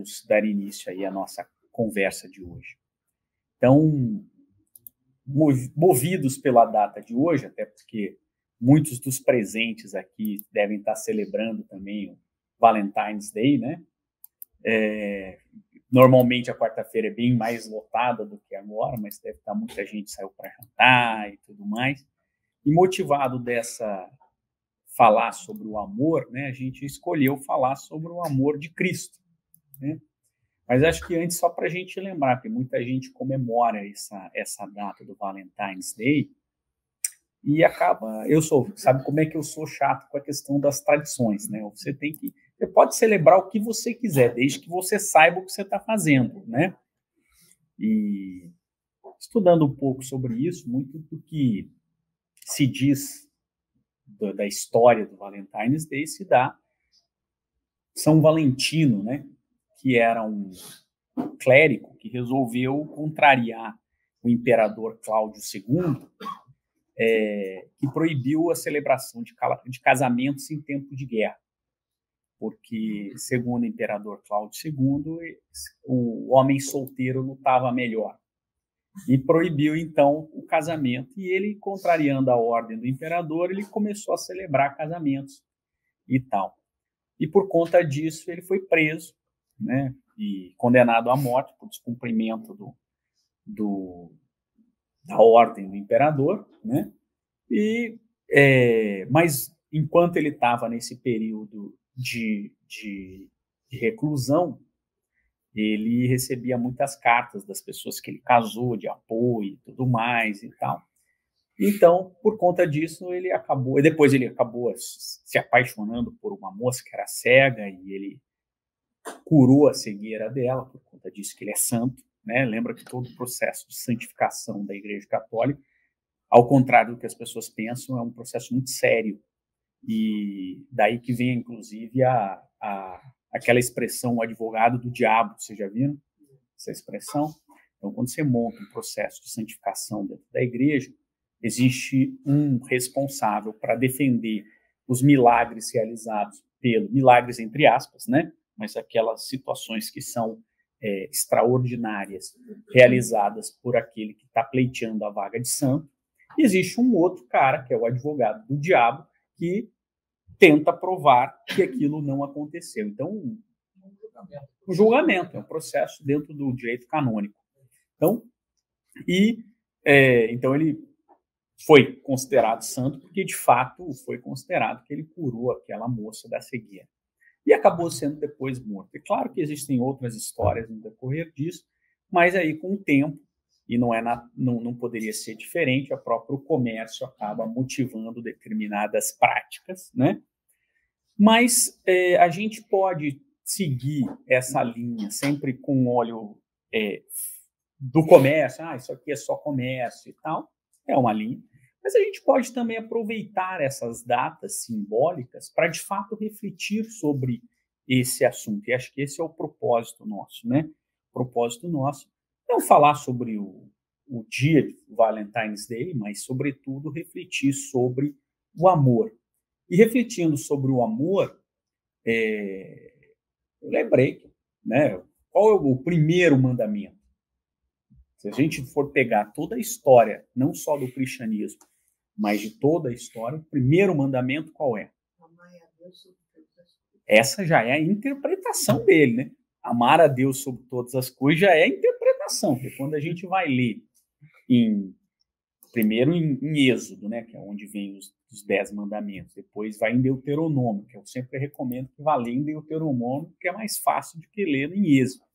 vamos dar início aí à nossa conversa de hoje. Então, movidos pela data de hoje, até porque muitos dos presentes aqui devem estar celebrando também o Valentine's Day, né? Normalmente a quarta-feira é bem mais lotada do que agora, mas deve estar muita gente saiu para jantar e tudo mais. E motivado dessa falar sobre o amor, né, a gente escolheu falar sobre o amor de Cristo, né? Mas acho que antes, só para a gente lembrar, porque muita gente comemora essa data do Valentine's Day e acaba... sabe como é que eu sou chato com a questão das tradições, né? Você pode celebrar o que você quiser, desde que você saiba o que você está fazendo, né? E estudando um pouco sobre isso, muito do que se diz da história do Valentine's Day se dá São Valentino, né? Que era um clérigo que resolveu contrariar o imperador Cláudio II, que proibiu a celebração de casamentos em tempo de guerra, porque, segundo o imperador Cláudio II, o homem solteiro lutava melhor. E proibiu, então, o casamento. E ele, contrariando a ordem do imperador, ele começou a celebrar casamentos e tal. E, por conta disso, ele foi preso, né, e condenado à morte por descumprimento da ordem do imperador, né? Mas, enquanto ele estava nesse período de reclusão, ele recebia muitas cartas das pessoas que ele casou, de apoio e tudo mais e tal. Então, por conta disso, depois ele acabou se apaixonando por uma moça que era cega e ele curou a cegueira dela, por conta disso que ele é santo, né? Lembra que todo o processo de santificação da Igreja Católica, ao contrário do que as pessoas pensam, é um processo muito sério. E daí que vem, inclusive, aquela expressão, o advogado do diabo. Vocês já viram essa expressão? Então, quando você monta um processo de santificação dentro da igreja, existe um responsável para defender os milagres realizados milagres entre aspas, né? Mas aquelas situações que são extraordinárias, realizadas por aquele que está pleiteando a vaga de santo. E existe um outro cara, que é o advogado do diabo, que tenta provar que aquilo não aconteceu. Então, um julgamento é um processo dentro do direito canônico. Então, então ele foi considerado santo porque, de fato, foi considerado que ele curou aquela moça da cegueira. E acabou sendo depois morto. É claro que existem outras histórias no decorrer disso, mas aí, com o tempo, e não poderia ser diferente, o próprio comércio acaba motivando determinadas práticas, né? Mas a gente pode seguir essa linha sempre com olho do comércio, isso aqui é só comércio e tal, é uma linha. Mas a gente pode também aproveitar essas datas simbólicas para, de fato, refletir sobre esse assunto. E acho que esse é o propósito nosso, né? O propósito nosso não falar sobre o dia de Valentine's Day, mas, sobretudo, refletir sobre o amor. E refletindo sobre o amor, eu lembrei, né? Qual é o primeiro mandamento? Se a gente for pegar toda a história, não só do cristianismo, mas de toda a história, o primeiro mandamento qual é? Amar a Deus sobre todas as coisas. Essa já é a interpretação dele, né? Amar a Deus sobre todas as coisas já é a interpretação, porque quando a gente vai ler primeiro em Êxodo, né, que é onde vem os 10 mandamentos, depois vai em Deuteronômio, que eu sempre recomendo que vá ler em Deuteronômio, que é mais fácil do que ler em Êxodo.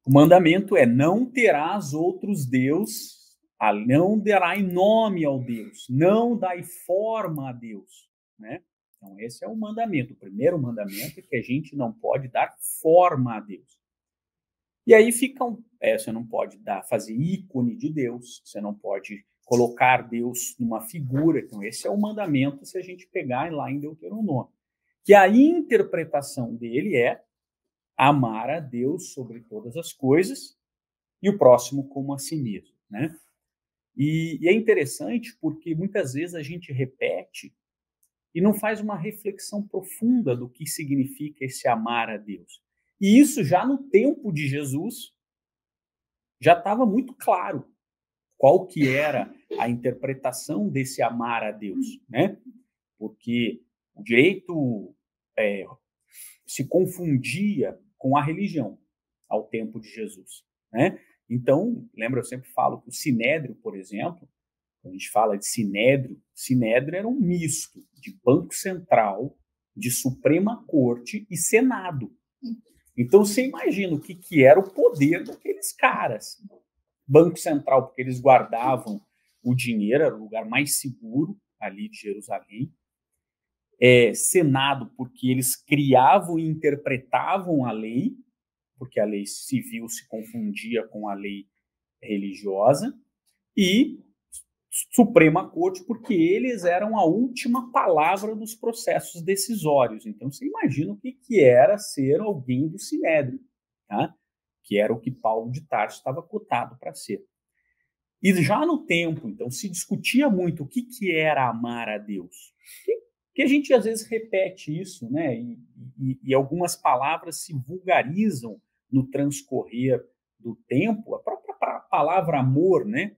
O mandamento é: não terás outros deuses, não dará nome ao Deus, não dai forma a Deus, né? Então esse é o mandamento. O primeiro mandamento é que a gente não pode dar forma a Deus. E aí você não pode fazer ícone de Deus, você não pode colocar Deus numa figura. Então esse é o mandamento, se a gente pegar lá em Deuteronômio. Que a interpretação dele é amar a Deus sobre todas as coisas e o próximo como a si mesmo, né? E é interessante porque muitas vezes a gente repete e não faz uma reflexão profunda do que significa esse amar a Deus. E isso já no tempo de Jesus já estava muito claro qual que era a interpretação desse amar a Deus, né? Porque o direito se confundia com a religião ao tempo de Jesus, né? Então, lembra, eu sempre falo que o Sinédrio, por exemplo, quando a gente fala de Sinédrio era um misto de Banco Central, de Suprema Corte e Senado. Então, você imagina o que era o poder daqueles caras. Banco Central, porque eles guardavam o dinheiro, era o lugar mais seguro ali de Jerusalém. Senado, porque eles criavam e interpretavam a lei, porque a lei civil se confundia com a lei religiosa, e Suprema Corte, porque eles eram a última palavra dos processos decisórios. Então, você imagina o que era ser alguém do Sinédrio, tá? Que era o que Paulo de Tarso estava cotado para ser. E já no tempo, então, se discutia muito o que era amar a Deus. Que a gente, às vezes, repete isso, né? E algumas palavras se vulgarizam no transcorrer do tempo. A própria palavra amor, né?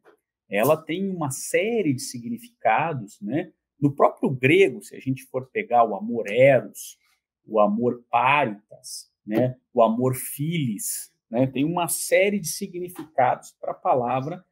Ela tem uma série de significados, né? No próprio grego, se a gente for pegar o amor eros, o amor paritas, né? O amor filis, né? Tem uma série de significados para a palavra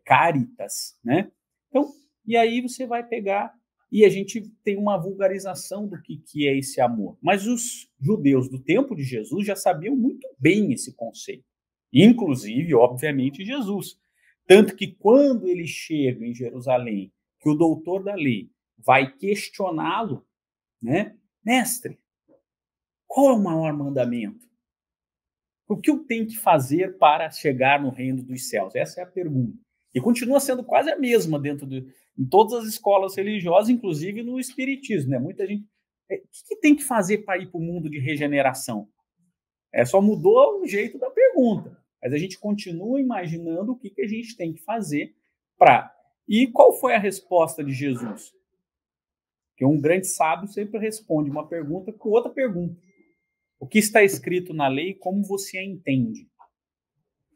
caritas, né? Então, e aí você vai pegar e a gente tem uma vulgarização do que é esse amor. Mas os judeus do tempo de Jesus já sabiam muito bem esse conceito. Inclusive, obviamente, Jesus. Tanto que quando ele chega em Jerusalém, que o doutor da lei vai questioná-lo, né? Mestre, qual é o maior mandamento? O que eu tenho que fazer para chegar no reino dos céus? Essa é a pergunta. E continua sendo quase a mesma em todas as escolas religiosas, inclusive no espiritismo, né? Muita gente... O que tem que fazer para ir para o mundo de regeneração? Só mudou o jeito da pergunta. Mas a gente continua imaginando o que a gente tem que fazer para... E qual foi a resposta de Jesus? Porque um grande sábio sempre responde uma pergunta com outra pergunta. O que está escrito na lei, como você a entende?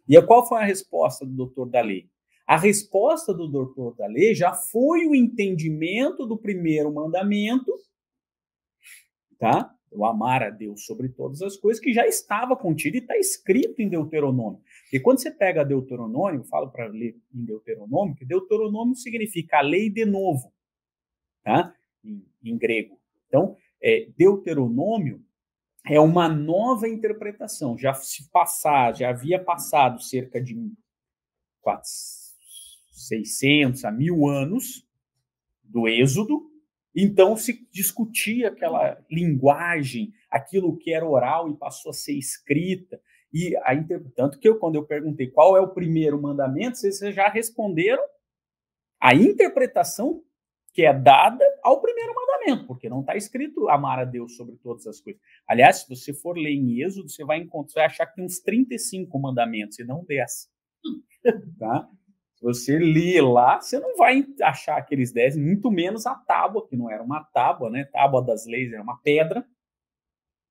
E qual foi a resposta do doutor da lei? A resposta do doutor da lei já foi o entendimento do primeiro mandamento, tá? O amar a Deus sobre todas as coisas, que já estava contido e está escrito em Deuteronômio. E quando você pega Deuteronômio, eu falo para ler em Deuteronômio, que Deuteronômio significa a lei de novo, tá? Em grego. Então, Deuteronômio é uma nova interpretação. Já havia passado cerca de 600 a 1000 anos do Êxodo. Então se discutia aquela linguagem, aquilo que era oral e passou a ser escrita. E tanto que quando eu perguntei qual é o primeiro mandamento, vocês já responderam a interpretação que é dada ao primeiro mandamento, porque não está escrito amar a Deus sobre todas as coisas. Aliás, se você for ler em Êxodo, você vai achar que tem uns 35 mandamentos e não 10. Tá? Se você ler lá, você não vai achar aqueles 10, muito menos a tábua, que não era uma tábua, né? Tábua das leis era uma pedra,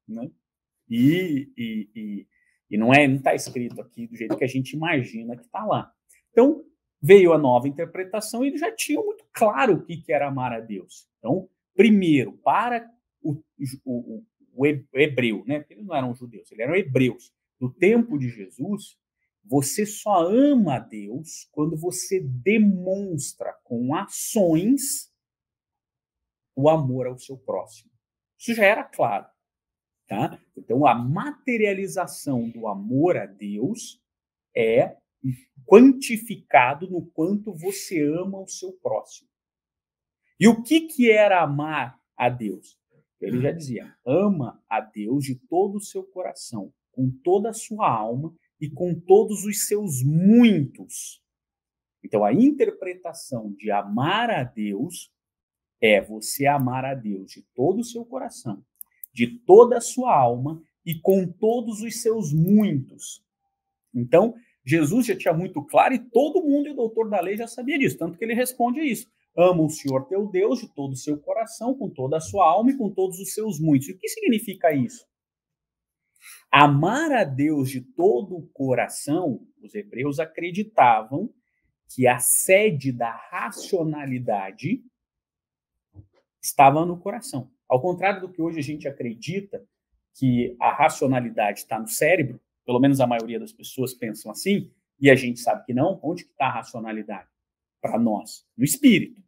né? E não está escrito aqui do jeito que a gente imagina que está lá. Então, veio a nova interpretação e eles já tinham muito claro o que era amar a Deus. Então, primeiro, para o hebreu, né? Porque eles não eram judeus, eles eram hebreus. No tempo de Jesus, você só ama a Deus quando você demonstra com ações o amor ao seu próximo. Isso já era claro. Tá? Então, a materialização do amor a Deus é quantificado no quanto você ama o seu próximo. E o que era amar a Deus? Ele já dizia, ama a Deus de todo o seu coração, com toda a sua alma e com todos os seus muitos. Então, a interpretação de amar a Deus é você amar a Deus de todo o seu coração, de toda a sua alma e com todos os seus muitos. Então, Jesus já tinha muito claro e todo mundo e o doutor da lei já sabia disso, tanto que ele responde isso. Ama o Senhor teu Deus de todo o seu coração, com toda a sua alma e com todos os seus muitos. E o que significa isso? Amar a Deus de todo o coração, os hebreus acreditavam que a sede da racionalidade estava no coração. Ao contrário do que hoje a gente acredita, que a racionalidade está no cérebro, pelo menos a maioria das pessoas pensam assim, e a gente sabe que não. Onde que está a racionalidade? Para nós, no espírito,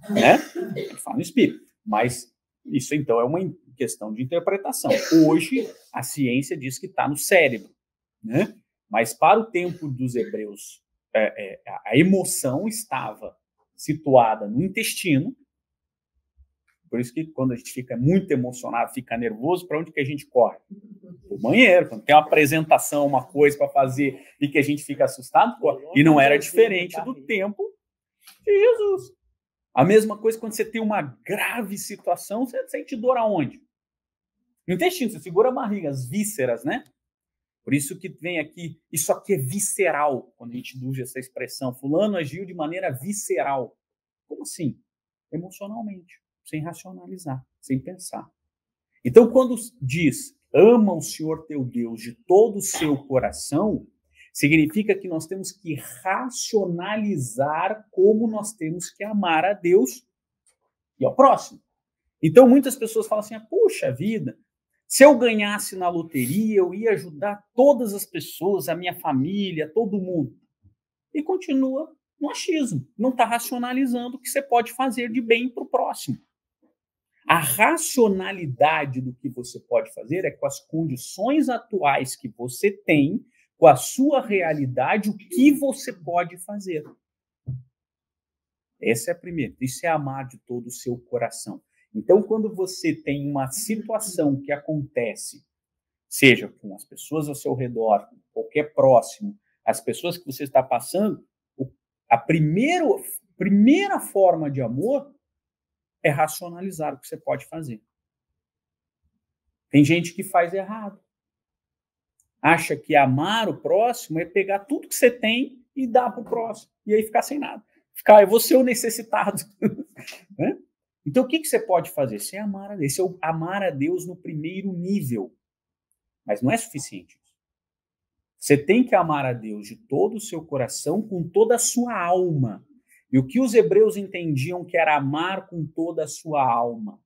né? Ele fala no espírito. Mas isso, então, é uma questão de interpretação. Hoje, a ciência diz que está no cérebro, né? Mas para o tempo dos hebreus, a emoção estava situada no intestino. Por isso que quando a gente fica muito emocionado, fica nervoso, para onde que a gente corre? O banheiro. Quando tem uma apresentação, uma coisa para fazer e que a gente fica assustado, corre. E não era diferente do tempo de Jesus. A mesma coisa quando você tem uma grave situação, você sente dor aonde? No intestino, você segura a barriga, as vísceras, né? Por isso que vem aqui, isso aqui é visceral, quando a gente usa essa expressão. Fulano agiu de maneira visceral. Como assim? Emocionalmente, sem racionalizar, sem pensar. Então, quando diz, ama o Senhor teu Deus de todo o seu coração, significa que nós temos que racionalizar como nós temos que amar a Deus e ao próximo. Então, muitas pessoas falam assim, puxa vida, se eu ganhasse na loteria, eu ia ajudar todas as pessoas, a minha família, todo mundo. E continua no achismo, não está racionalizando o que você pode fazer de bem para o próximo. A racionalidade do que você pode fazer é com as condições atuais que você tem, com a sua realidade, o que você pode fazer. Essa é a primeira. Isso é amar de todo o seu coração. Então, quando você tem uma situação que acontece, seja com as pessoas ao seu redor, qualquer próximo, as pessoas que você está passando, a primeira forma de amor é racionalizar o que você pode fazer. Tem gente que faz errado. Acha que amar o próximo é pegar tudo que você tem e dar para o próximo. E aí ficar sem nada. Eu vou ser o necessitado. Né? Então, o que você pode fazer? Você amar a Deus. Esse é o amar a Deus no primeiro nível. Mas não é suficiente. Você tem que amar a Deus de todo o seu coração, com toda a sua alma. E o que os hebreus entendiam que era amar com toda a sua alma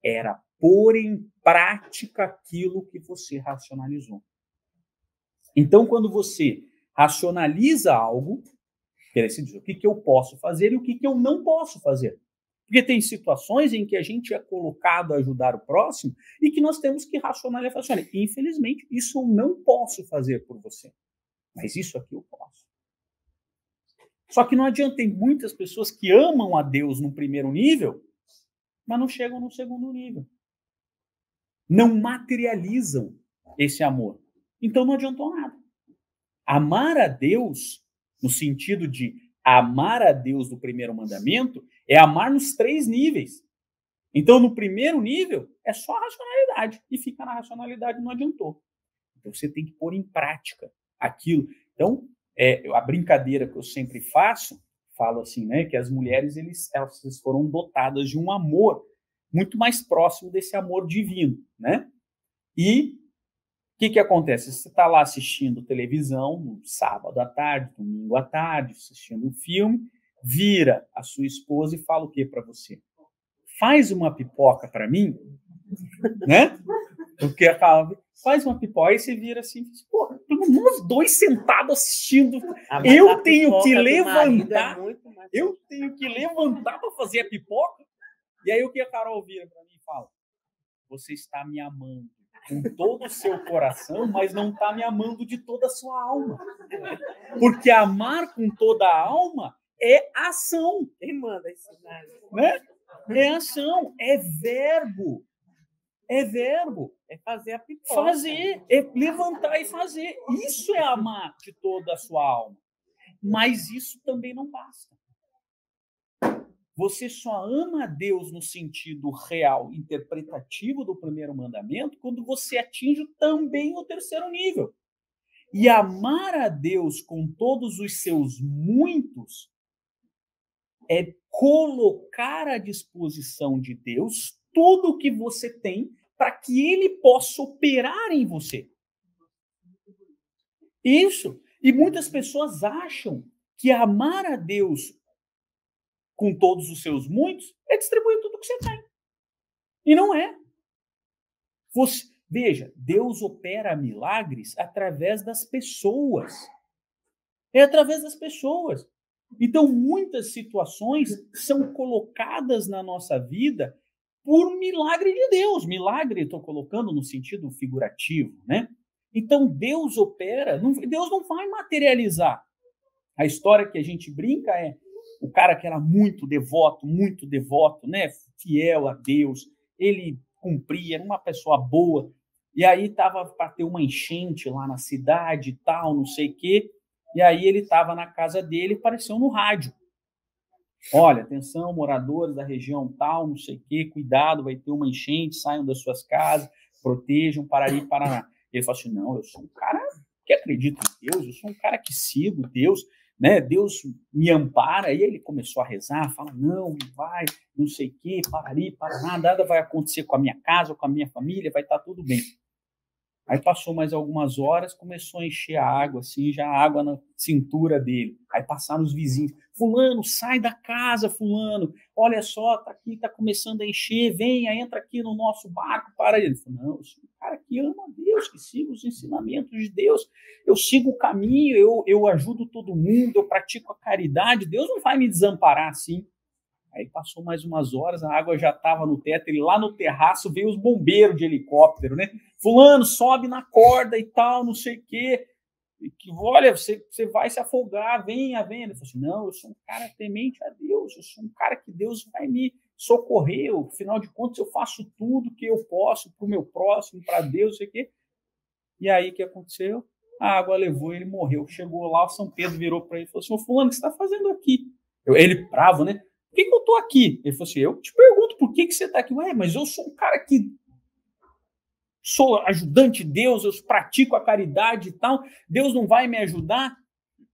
era pôr em prática aquilo que você racionalizou. Então, quando você racionaliza algo, você diz o que eu posso fazer e o que eu não posso fazer. Porque tem situações em que a gente é colocado a ajudar o próximo e que nós temos que racionalizar e falar assim, olha, infelizmente, isso eu não posso fazer por você, mas isso aqui eu posso. Só que não adianta, tem muitas pessoas que amam a Deus no primeiro nível, mas não chegam no segundo nível. Não materializam esse amor. Então não adiantou nada. Amar a Deus, no sentido de amar a Deus do primeiro mandamento, é amar nos 3 níveis. Então, no primeiro nível, é só a racionalidade. E ficar na racionalidade não adiantou. Então, você tem que pôr em prática aquilo. Então, a brincadeira que eu sempre faço, falo assim, né, que as mulheres elas foram dotadas de um amor muito mais próximo desse amor divino, né? E o que acontece? Você está lá assistindo televisão, no sábado à tarde, domingo à tarde, assistindo um filme, vira a sua esposa e fala o que para você? Faz uma pipoca para mim, né? Porque faz uma pipoca, aí você vira assim, porra, nós dois sentados assistindo, eu tenho que levantar, para fazer a pipoca, e aí o que a Carol vira para mim e fala? Você está me amando com todo o seu coração, mas não está me amando de toda a sua alma. Porque amar com toda a alma é ação. Quem manda isso? Né? É ação, é verbo. É verbo. É fazer a pipoca. Fazer, é levantar e fazer. Isso é amar de toda a sua alma. Mas isso também não basta. Você só ama a Deus no sentido real, interpretativo do primeiro mandamento, quando você atinge também o terceiro nível. E amar a Deus com todos os seus muitos é colocar à disposição de Deus tudo o que você tem para que ele possa operar em você. Isso. E muitas pessoas acham que amar a Deus com todos os seus muitos é distribuir tudo que você tem. E não é. Veja, Deus opera milagres através das pessoas. É através das pessoas. Então, muitas situações são colocadas na nossa vida por milagre de Deus. Milagre, estou colocando no sentido figurativo, né? Então, Deus opera, Deus não vai materializar. A história que a gente brinca é o cara que era muito devoto, né? Fiel a Deus, ele cumpria, era uma pessoa boa, e aí estava para ter uma enchente lá na cidade e tal, não sei o quê, e aí ele estava na casa dele e apareceu no rádio. Olha, atenção, moradores da região tal, não sei o quê, cuidado, vai ter uma enchente, saiam das suas casas, protejam, Parari, Paraná. Ele falou assim, não, eu sou um cara que acredita em Deus, eu sou um cara que sigo Deus, né? Deus me ampara. E ele começou a rezar, fala, não vai, não sei o quê, Parari, Paraná, nada vai acontecer com a minha casa, com a minha família, vai estar tudo bem. Aí passou mais algumas horas, começou a encher a água, assim, já a água na cintura dele. Aí passaram os vizinhos. Fulano, sai da casa, fulano. Olha só, tá aqui, tá começando a encher. Venha, entra aqui no nosso barco. Para ele. Ele falou, não, eu sou um cara que ama Deus, que siga os ensinamentos de Deus. Eu sigo o caminho, eu ajudo todo mundo, eu pratico a caridade. Deus não vai me desamparar assim. Aí passou mais umas horas, a água já estava no teto, ele lá no terraço veio os bombeiros de helicóptero, né? Fulano, sobe na corda e tal, não sei o quê. Que, olha, você vai se afogar, venha. Ele falou assim, não, eu sou um cara temente a Deus, eu sou um cara que Deus vai me socorrer, afinal de contas eu faço tudo que eu posso para o meu próximo, para Deus, não sei o quê. E aí, o que aconteceu? A água levou e ele morreu. Chegou lá, o São Pedro virou para ele e falou assim, ô fulano, o que você está fazendo aqui? Ele bravo, né? Por que eu estou aqui? Ele falou assim, eu te pergunto por que você está aqui. Ué, mas eu sou um cara que sou ajudante de Deus, eu pratico a caridade e tal, Deus não vai me ajudar?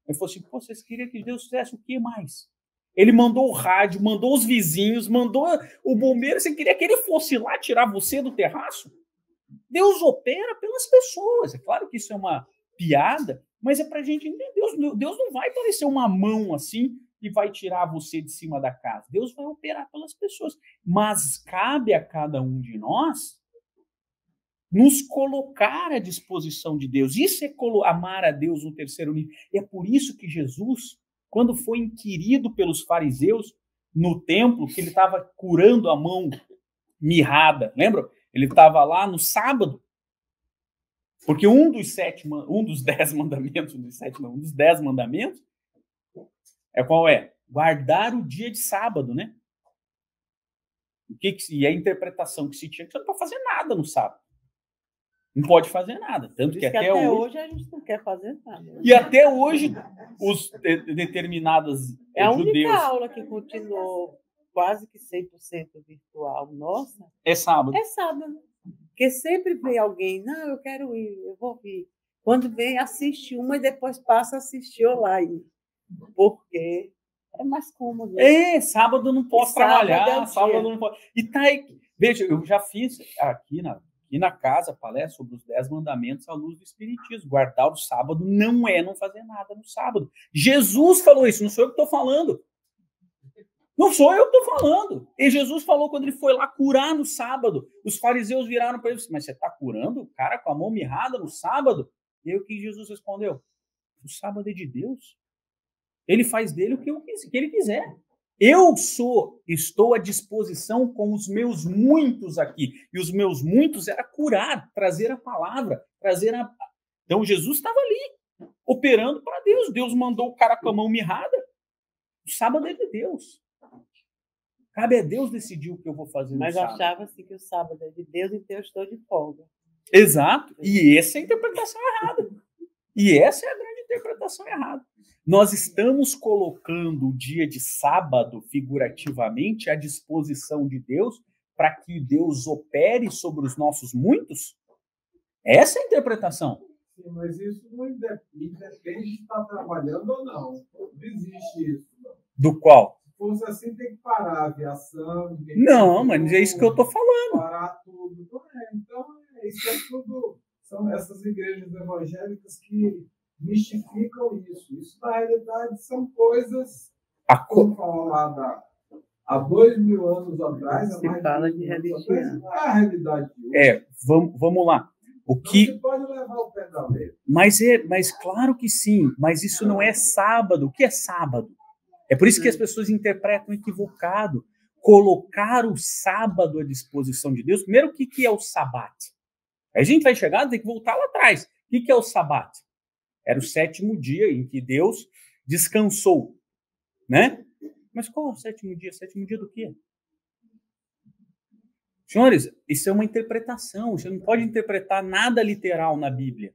Ele falou assim, pô, vocês queriam que Deus fizesse o que mais? Ele mandou o rádio, mandou os vizinhos, mandou o bombeiro, você queria que ele fosse lá tirar você do terraço? Deus opera pelas pessoas. É claro que isso é uma piada, mas é para a gente entender. Deus não vai parecer uma mão assim e vai tirar você de cima da casa. Deus vai operar pelas pessoas. Mas cabe a cada um de nós nos colocar à disposição de Deus. Isso é amar a Deus no terceiro nível. É por isso que Jesus, quando foi inquirido pelos fariseus no templo, que ele estava curando a mão mirrada, lembra? Ele estava lá no sábado, porque um dos 10 mandamentos, um dos 10 mandamentos, é qual é? Guardar o dia de sábado, né? E a interpretação que se tinha que você não pode fazer nada no sábado. Não pode fazer nada. Tanto que até hoje a gente não quer fazer nada. E até hoje, os determinadas é a judeus... única aula que continuou quase que 100% virtual. Nossa. É sábado. É sábado. Porque sempre vem alguém, não, eu quero ir, eu vou vir. Quando vem, assiste uma e depois passa a assistir online. Porque é mais cômodo. Sábado não posso trabalhar, sábado não posso... E tá aí, veja, eu já fiz aqui na casa palestra sobre os 10 mandamentos à luz do Espiritismo. Guardar o sábado não é não fazer nada no sábado. Jesus falou isso, não sou eu que estou falando. Não sou eu que estou falando. E Jesus falou quando ele foi lá curar no sábado. Os fariseus viraram para ele e disseram, mas você está curando o cara com a mão mirrada no sábado? E aí o que Jesus respondeu? O sábado é de Deus. Ele faz dele o que ele quiser. Eu estou à disposição com os meus muitos aqui. E os meus muitos era curar, trazer a palavra, Então Jesus estava ali, operando para Deus. Deus mandou o cara com a mão mirrada. O sábado é de Deus. Cabe a Deus decidir o que eu vou fazer no sábado. Mas achava-se que o sábado é de Deus, então eu estou de folga. Exato. E essa é a interpretação errada. E essa é a grande interpretação errada. Nós estamos colocando o dia de sábado, figurativamente, à disposição de Deus para que Deus opere sobre os nossos muitos? Essa é a interpretação. Sim, mas isso não depende de estar trabalhando ou não. Não existe isso. Não. Do qual? Se fosse assim, tem que parar a aviação. Não, mas é isso que eu estou falando. Parar tudo. Então, isso é tudo... São essas igrejas evangélicas que mistificam isso. Isso, na realidade, são coisas, como falam lá há 2000 anos atrás, Se fala de religião. Não é a realidade de hoje. Vamos lá. O que... Não se pode levar o pé da letra. Mas claro que sim, mas isso não é sábado. O que é sábado? É por isso que as pessoas interpretam equivocado. Colocar o sábado à disposição de Deus. Primeiro, o que é o sabate? Aí a gente vai chegar, tem que voltar lá atrás. O que é o sabate? Era o 7º dia em que Deus descansou, né? Mas qual é o 7º dia? 7º dia do quê? Senhores, isso é uma interpretação. Você não pode interpretar nada literal na Bíblia.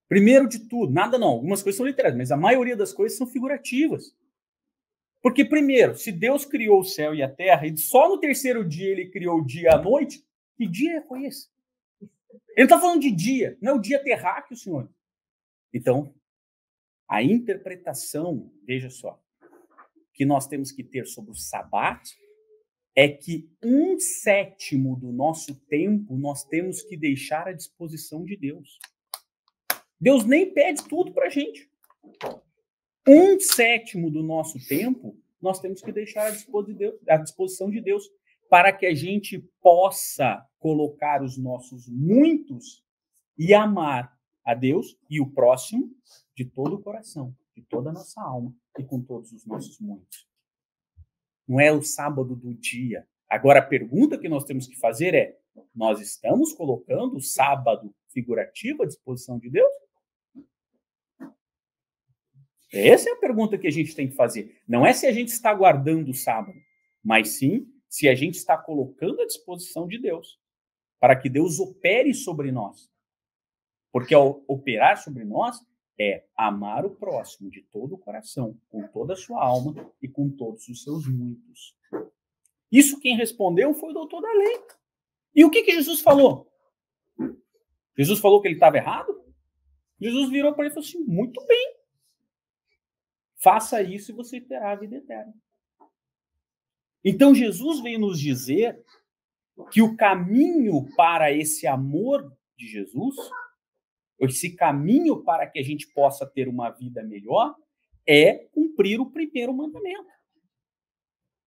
Primeiro de tudo, nada não. Algumas coisas são literais, mas a maioria das coisas são figurativas. Porque, primeiro, se Deus criou o céu e a terra, e só no 3º dia ele criou o dia e a noite, que dia foi esse? Ele está falando de dia, não é o dia terráqueo, senhor. Então, a interpretação, veja só, que nós temos que ter sobre o sabate é que 1/7 do nosso tempo nós temos que deixar à disposição de Deus. Deus nem pede tudo para a gente. 1/7 do nosso tempo nós temos que deixar à disposição de Deus para que a gente possa colocar os nossos muitos e amar a Deus e o próximo de todo o coração, de toda a nossa alma e com todos os nossos muitos. Não é o sábado do dia. Agora, a pergunta que nós temos que fazer é: nós estamos colocando o sábado figurativo à disposição de Deus? Essa é a pergunta que a gente tem que fazer. Não é se a gente está guardando o sábado, mas sim se a gente está colocando à disposição de Deus, para que Deus opere sobre nós. Porque ao operar sobre nós é amar o próximo de todo o coração, com toda a sua alma e com todos os seus muitos. Isso quem respondeu foi o doutor da lei. E o que Jesus falou? Jesus falou que ele estava errado? Jesus virou para ele e falou assim: muito bem. Faça isso e você terá a vida eterna. Então Jesus veio nos dizer que o caminho para esse amor de Jesus, esse caminho para que a gente possa ter uma vida melhor, é cumprir o primeiro mandamento.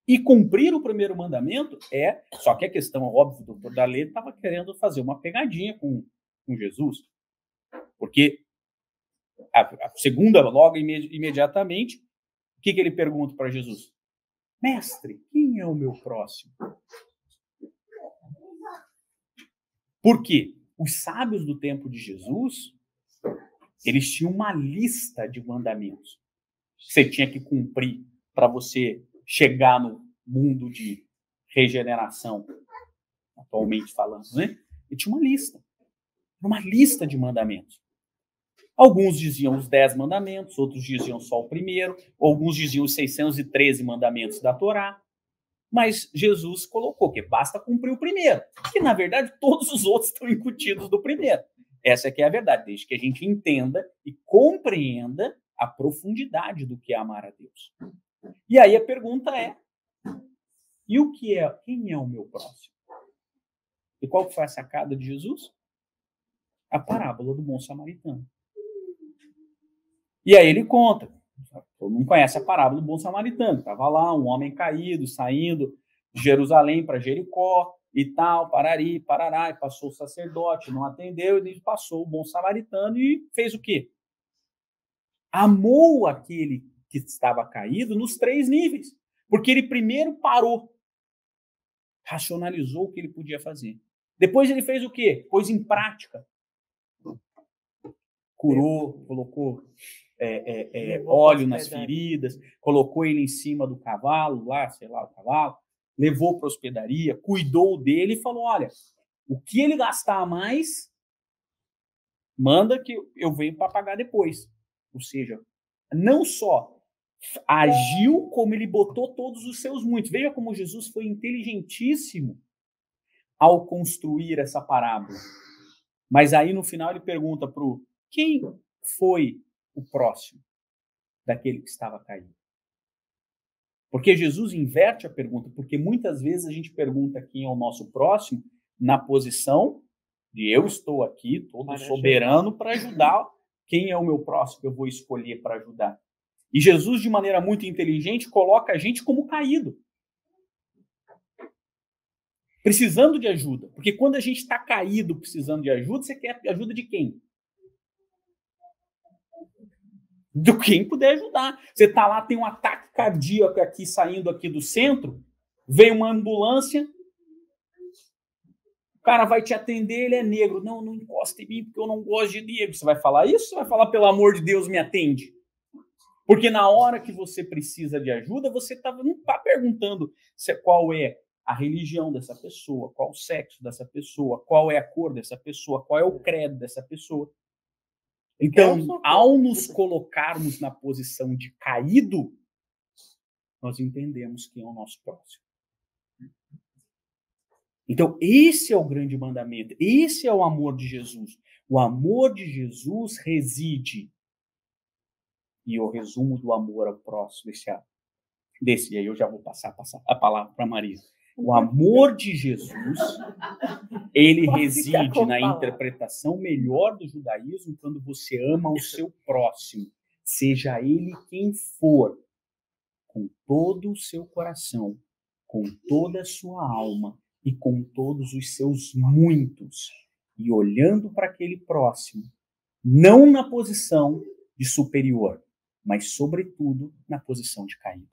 E cumprir o primeiro mandamento é... Só que a questão, óbvio, o doutor da lei estava querendo fazer uma pegadinha com Jesus. Porque a segunda, logo imediatamente, o que ele pergunta para Jesus? Mestre, quem é o meu próximo? Por quê? Os sábios do tempo de Jesus, eles tinham uma lista de mandamentos que você tinha que cumprir para você chegar no mundo de regeneração, atualmente falando, né? E tinha uma lista de mandamentos. Alguns diziam os 10 mandamentos, outros diziam só o primeiro, alguns diziam os 613 mandamentos da Torá. Mas Jesus colocou que basta cumprir o primeiro, que na verdade todos os outros estão incutidos do primeiro. Essa aqui é a verdade, desde que a gente entenda e compreenda a profundidade do que é amar a Deus. E aí a pergunta é: e o que é? Quem é o meu próximo? E qual foi a sacada de Jesus? A parábola do bom samaritano. E aí ele conta. Todo mundo conhece a parábola do bom samaritano. Estava lá um homem caído, saindo de Jerusalém para Jericó e tal, parari, parará, e passou o sacerdote, não atendeu, e passou o bom samaritano e fez o quê? Amou aquele que estava caído nos 3 níveis. Porque ele primeiro parou, racionalizou o que ele podia fazer. Depois ele fez o quê? Pôs em prática. Curou, colocou óleo nas feridas, colocou ele em cima do cavalo, lá, sei lá, o cavalo, levou para a hospedaria, cuidou dele e falou: olha, o que ele gastar a mais, manda que eu venho para pagar depois. Ou seja, não só agiu, como ele botou todos os seus muitos. Veja como Jesus foi inteligentíssimo ao construir essa parábola. Mas aí no final ele pergunta para o: quem foi o próximo daquele que estava caído? Porque Jesus inverte a pergunta, porque muitas vezes a gente pergunta quem é o nosso próximo na posição de eu estou aqui, todo soberano, para ajudar quem é o meu próximo que eu vou escolher para ajudar? E Jesus, de maneira muito inteligente, coloca a gente como caído. Precisando de ajuda. Porque quando a gente está caído, precisando de ajuda, você quer ajuda de quem? De quem puder ajudar. Você está lá, tem um ataque cardíaco aqui, saindo aqui do centro, vem uma ambulância, o cara vai te atender, ele é negro. Não, não encosta em mim, porque eu não gosto de negro. Você vai falar isso? Você vai falar, pelo amor de Deus, me atende? Porque na hora que você precisa de ajuda, você não está perguntando qual é a religião dessa pessoa, qual o sexo dessa pessoa, qual é a cor dessa pessoa, qual é o credo dessa pessoa. Então, ao nos colocarmos na posição de caído, nós entendemos quem é o nosso próximo. Então, esse é o grande mandamento, esse é o amor de Jesus. O amor de Jesus reside, e o resumo do amor ao próximo, e aí eu já vou passar a palavra para Maria. O amor de Jesus, ele reside na interpretação melhor do judaísmo quando você ama o seu próximo, seja ele quem for, com todo o seu coração, com toda a sua alma e com todos os seus muitos, e olhando para aquele próximo, não na posição de superior, mas, sobretudo, na posição de caído.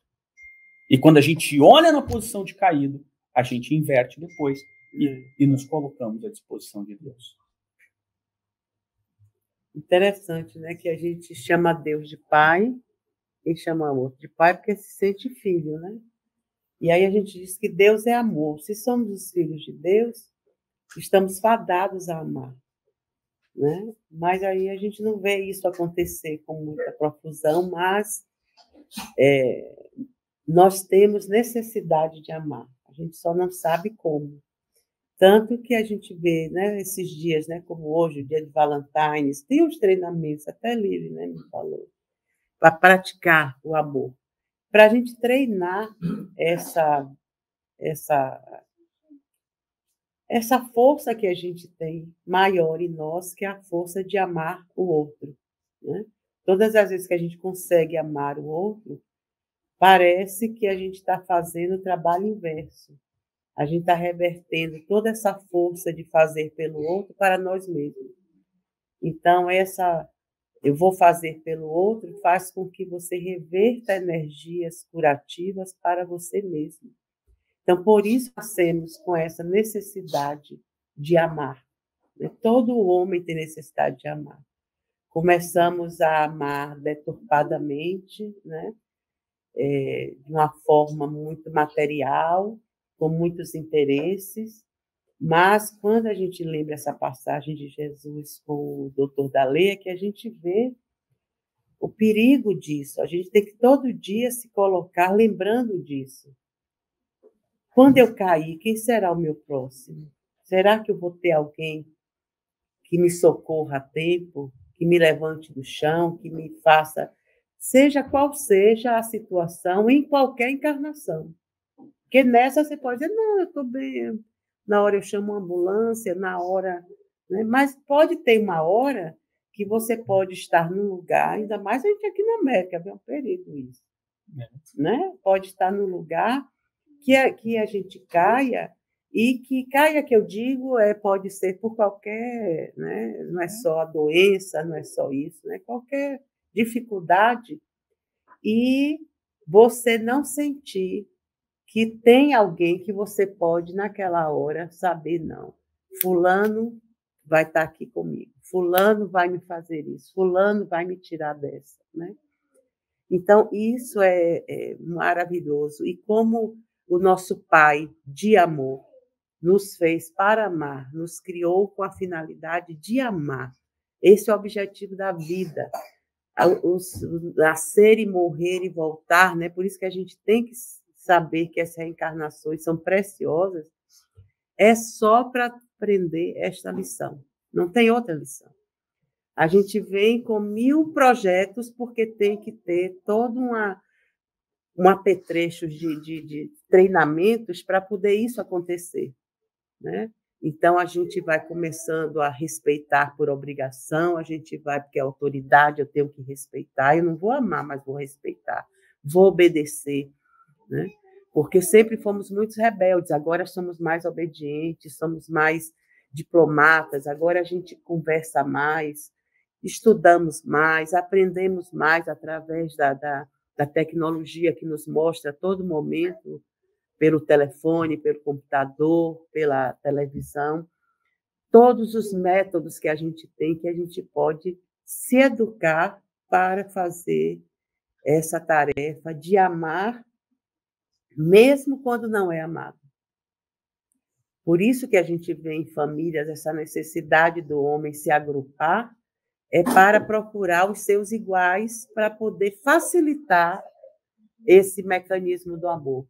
E quando a gente olha na posição de caído, a gente inverte depois e nos colocamos à disposição de Deus. Interessante, né? Que a gente chama Deus de pai e chama o outro de pai porque se sente filho, né? E aí a gente diz que Deus é amor. Se somos os filhos de Deus, estamos fadados a amar, né? Mas aí a gente não vê isso acontecer com muita profusão, mas nós temos necessidade de amar. A gente só não sabe como. Tanto que a gente vê, né, esses dias, né, como hoje, o dia de Valentine's, tem uns treinamentos, até Lili, né, me falou, para praticar o amor. Para a gente treinar essa força que a gente tem maior em nós, que é a força de amar o outro, né? Todas as vezes que a gente consegue amar o outro, parece que a gente está fazendo o trabalho inverso. A gente está revertendo toda essa força de fazer pelo outro para nós mesmos. Então, eu vou fazer pelo outro faz com que você reverta energias curativas para você mesmo. Então, por isso, nascemos com essa necessidade de amar. Todo homem tem necessidade de amar. Começamos a amar deturpadamente, né? De uma forma muito material, com muitos interesses, mas quando a gente lembra essa passagem de Jesus com o doutor da lei, é que a gente vê o perigo disso. A gente tem que todo dia se colocar lembrando disso. Quando eu cair, quem será o meu próximo? Será que eu vou ter alguém que me socorra a tempo, que me levante do chão, que me faça, seja qual seja a situação, em qualquer encarnação? Porque nessa você pode dizer, não, eu estou bem, na hora eu chamo uma ambulância, na hora... Né? Mas pode ter uma hora que você pode estar num lugar, ainda mais a gente aqui na América, é um perigo isso. Né? Pode estar num lugar que a gente caia, e que caia, que eu digo, pode ser por qualquer... Né? Não é só a doença, não é só isso, né? Qualquer dificuldade, e você não sentir que tem alguém que você pode, naquela hora, saber, não, fulano vai estar aqui comigo, fulano vai me fazer isso, fulano vai me tirar dessa, né? Então, isso é maravilhoso. E como o nosso Pai de amor nos fez para amar, nos criou com a finalidade de amar. Esse é o objetivo da vida. Nascer e morrer e voltar, né? Por isso que a gente tem que saber que essas reencarnações são preciosas, é só para aprender esta lição. Não tem outra lição. A gente vem com 1000 projetos porque tem que ter todo um apetrecho de treinamentos para poder isso acontecer, né? Então, a gente vai começando a respeitar por obrigação, a gente vai, porque a autoridade eu tenho que respeitar, eu não vou amar, mas vou respeitar, vou obedecer, né? Porque sempre fomos muito rebeldes, agora somos mais obedientes, somos mais diplomatas, agora a gente conversa mais, estudamos mais, aprendemos mais através da tecnologia que nos mostra a todo momento, pelo telefone, pelo computador, pela televisão, todos os métodos que a gente tem, que a gente pode se educar para fazer essa tarefa de amar, mesmo quando não é amado. Por isso que a gente vê em famílias essa necessidade do homem se agrupar, é para procurar os seus iguais, para poder facilitar esse mecanismo do amor.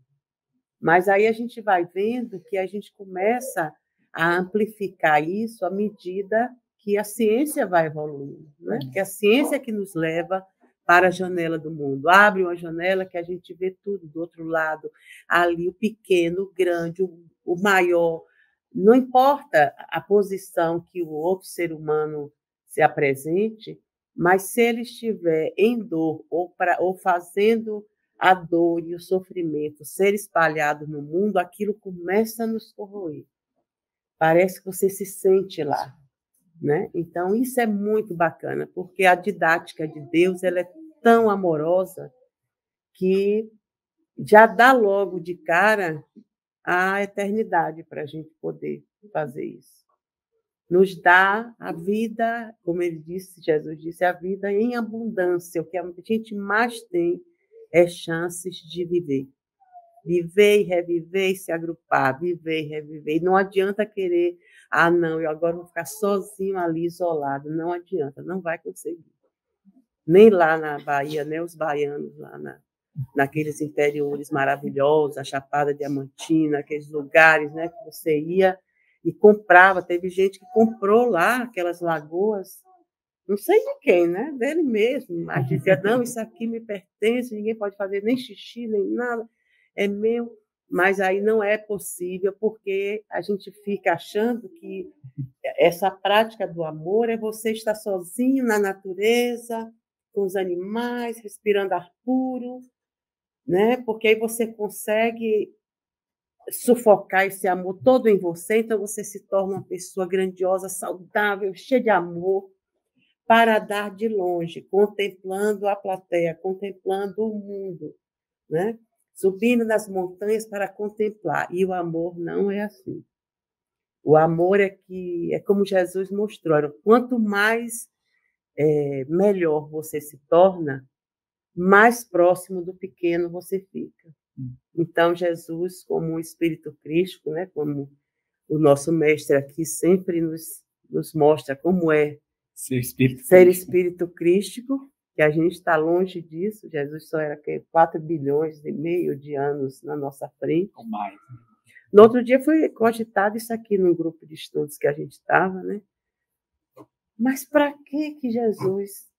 Mas aí a gente vai vendo que a gente começa a amplificar isso à medida que a ciência vai evoluindo, né? Que a ciência que nos leva para a janela do mundo. Abre uma janela que a gente vê tudo do outro lado, ali o pequeno, o grande, o maior. Não importa a posição que o outro ser humano se apresente, mas se ele estiver em dor ou fazendo a dor e o sofrimento ser espalhado no mundo, aquilo começa a nos corroer. Parece que você se sente lá, né? Então, isso é muito bacana, porque a didática de Deus ela é tão amorosa que já dá logo de cara a eternidade para a gente poder fazer isso. Nos dá a vida, como ele disse, Jesus disse, a vida em abundância. O que a gente mais tem é chances de viver. Viver e reviver e se agrupar, viver e reviver. E não adianta querer, não, eu agora vou ficar sozinho ali, isolado. Não adianta, não vai conseguir. Nem lá na Bahia, nem os baianos lá naqueles interiores maravilhosos, a Chapada Diamantina, aqueles lugares, né, que você ia e comprava. Teve gente que comprou lá aquelas lagoas, não sei de quem, né? Dele mesmo, mas dizia, não, isso aqui me pertence, ninguém pode fazer nem xixi, nem nada, é meu. Mas aí não é possível, porque a gente fica achando que essa prática do amor é você estar sozinho na natureza, com os animais, respirando ar puro, né? Porque aí você consegue sufocar esse amor todo em você, então você se torna uma pessoa grandiosa, saudável, cheia de amor, para dar de longe, contemplando a plateia, contemplando o mundo, né? Subindo nas montanhas para contemplar. E o amor não é assim. O amor é como Jesus mostrou, quanto mais melhor você se torna, mais próximo do pequeno você fica. Então, Jesus, como um espírito crístico, né, como o nosso mestre aqui sempre nos mostra como é ser espírito crístico, que a gente está longe disso. Jesus só era 4 bilhões e meio de anos na nossa frente. Ou mais. No outro dia foi cogitado isso aqui num grupo de estudos que a gente estava, né? Mas para que Jesus,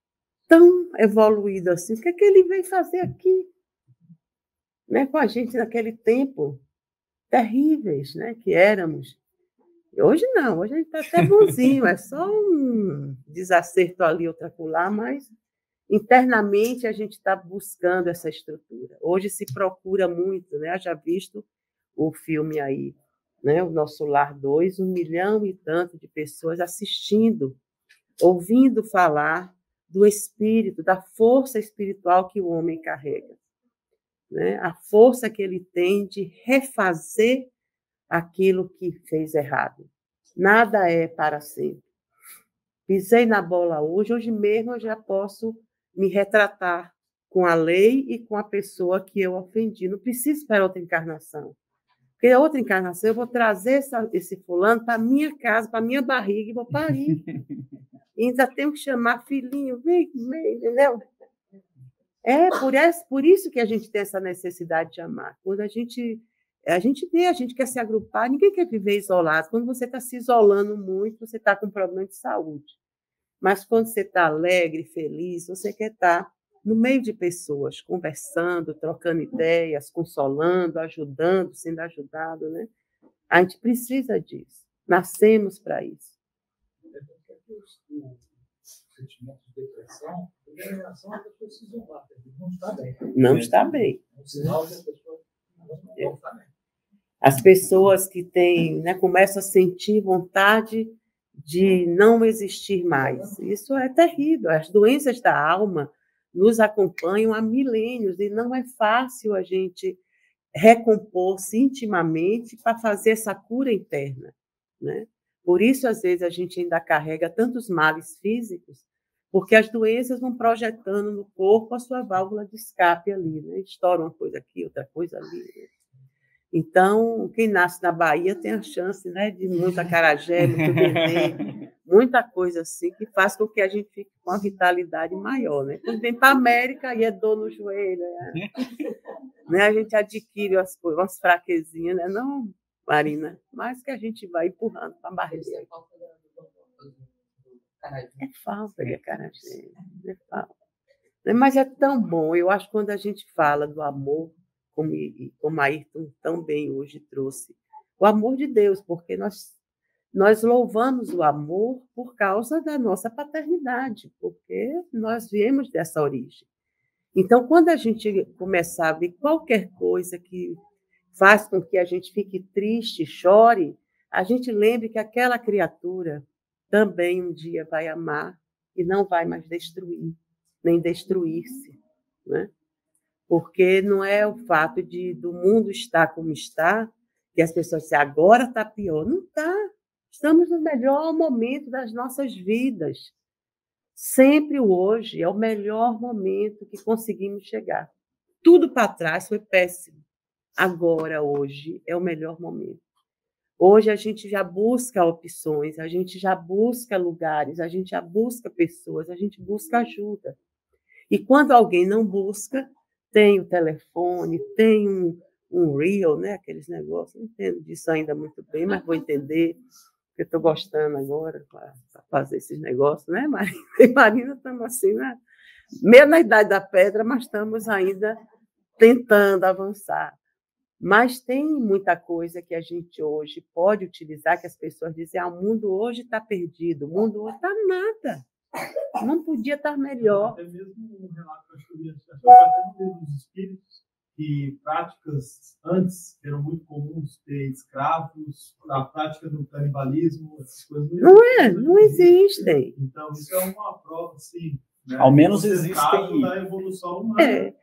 tão evoluído assim, o que é que ele veio fazer aqui? Né? Com a gente naquele tempo, terríveis, né? Que éramos. Hoje não, hoje a gente está até bonzinho, é só um desacerto ali, outro acolá, mas internamente a gente está buscando essa estrutura. Hoje se procura muito, né? Já visto o filme aí, né? O Nosso Lar 2, 1 milhão e tanto de pessoas assistindo, ouvindo falar do espírito, da força espiritual que o homem carrega, né? A força que ele tem de refazer aquilo que fez errado. Nada é para sempre. Pisei na bola hoje mesmo eu já posso me retratar com a lei e com a pessoa que eu ofendi. Não preciso esperar outra encarnação. Porque a outra encarnação eu vou trazer esse fulano para a minha casa, para a minha barriga, e vou parir. E ainda tenho que chamar filhinho, vem, entendeu? É por isso que a gente tem essa necessidade de amar. Quando a gente vê, a gente quer se agrupar, ninguém quer viver isolado. Quando você está se isolando muito, você está com problema de saúde. Mas quando você está alegre, feliz, você quer estar no meio de pessoas, conversando, trocando ideias, consolando, ajudando, sendo ajudado, né? A gente precisa disso. Nascemos para isso. O sentimento de depressão, a primeira reação é que a pessoa se isolar, não está bem. Não está bem. É um sinal que a pessoa não está bem. As pessoas que têm, né, começam a sentir vontade de não existir mais. Isso é terrível. As doenças da alma nos acompanham há milênios e não é fácil a gente recompor-se intimamente para fazer essa cura interna, né? Por isso, às vezes, a gente ainda carrega tantos males físicos, porque as doenças vão projetando no corpo a sua válvula de escape ali, né? Estoura uma coisa aqui, outra coisa ali, né? Então, quem nasce na Bahia tem a chance, né, de muito acarajé, muito dendê, muita coisa assim, que faz com que a gente fique com uma vitalidade maior, né? Quando vem para a América, aí é dor no joelho, né? A gente adquire as coisas, umas fraquezinhas, né? Não, Marina, mas que a gente vai empurrando para a barriga. É falta de acarajé, é falta. Mas é tão bom, eu acho que quando a gente fala do amor, como a Ayrton tão bem hoje trouxe, o amor de Deus, porque nós louvamos o amor por causa da nossa paternidade, porque nós viemos dessa origem. Então, quando a gente começar a ver qualquer coisa que faz com que a gente fique triste, chore, a gente lembre que aquela criatura também um dia vai amar e não vai mais destruir, nem destruir-se, né? Porque não é o fato do mundo estar como está, que as pessoas dizem, agora está pior. Não está. Estamos no melhor momento das nossas vidas. Sempre o hoje é o melhor momento que conseguimos chegar. Tudo para trás foi péssimo. Agora, hoje, é o melhor momento. Hoje a gente já busca opções, a gente já busca lugares, a gente já busca pessoas, a gente busca ajuda. E quando alguém não busca, tem o telefone, tem um reel, né? Aqueles negócios. Não entendo disso ainda muito bem, mas vou entender, porque estou gostando agora para fazer esses negócios, né, Marina? E Marina, estamos assim, né? Meio na idade da pedra, mas estamos ainda tentando avançar. Mas tem muita coisa que a gente hoje pode utilizar, que as pessoas dizem, o mundo hoje está perdido, o mundo hoje está nada. Não podia estar melhor. Até mesmo um relato que eu li, acho que foi até no livro dos Espíritos, que práticas antes eram muito comuns ter escravos, a prática do canibalismo, essas coisas não existem. Então, isso é uma prova, sim. Né? Ao menos existem. Da evolução humana.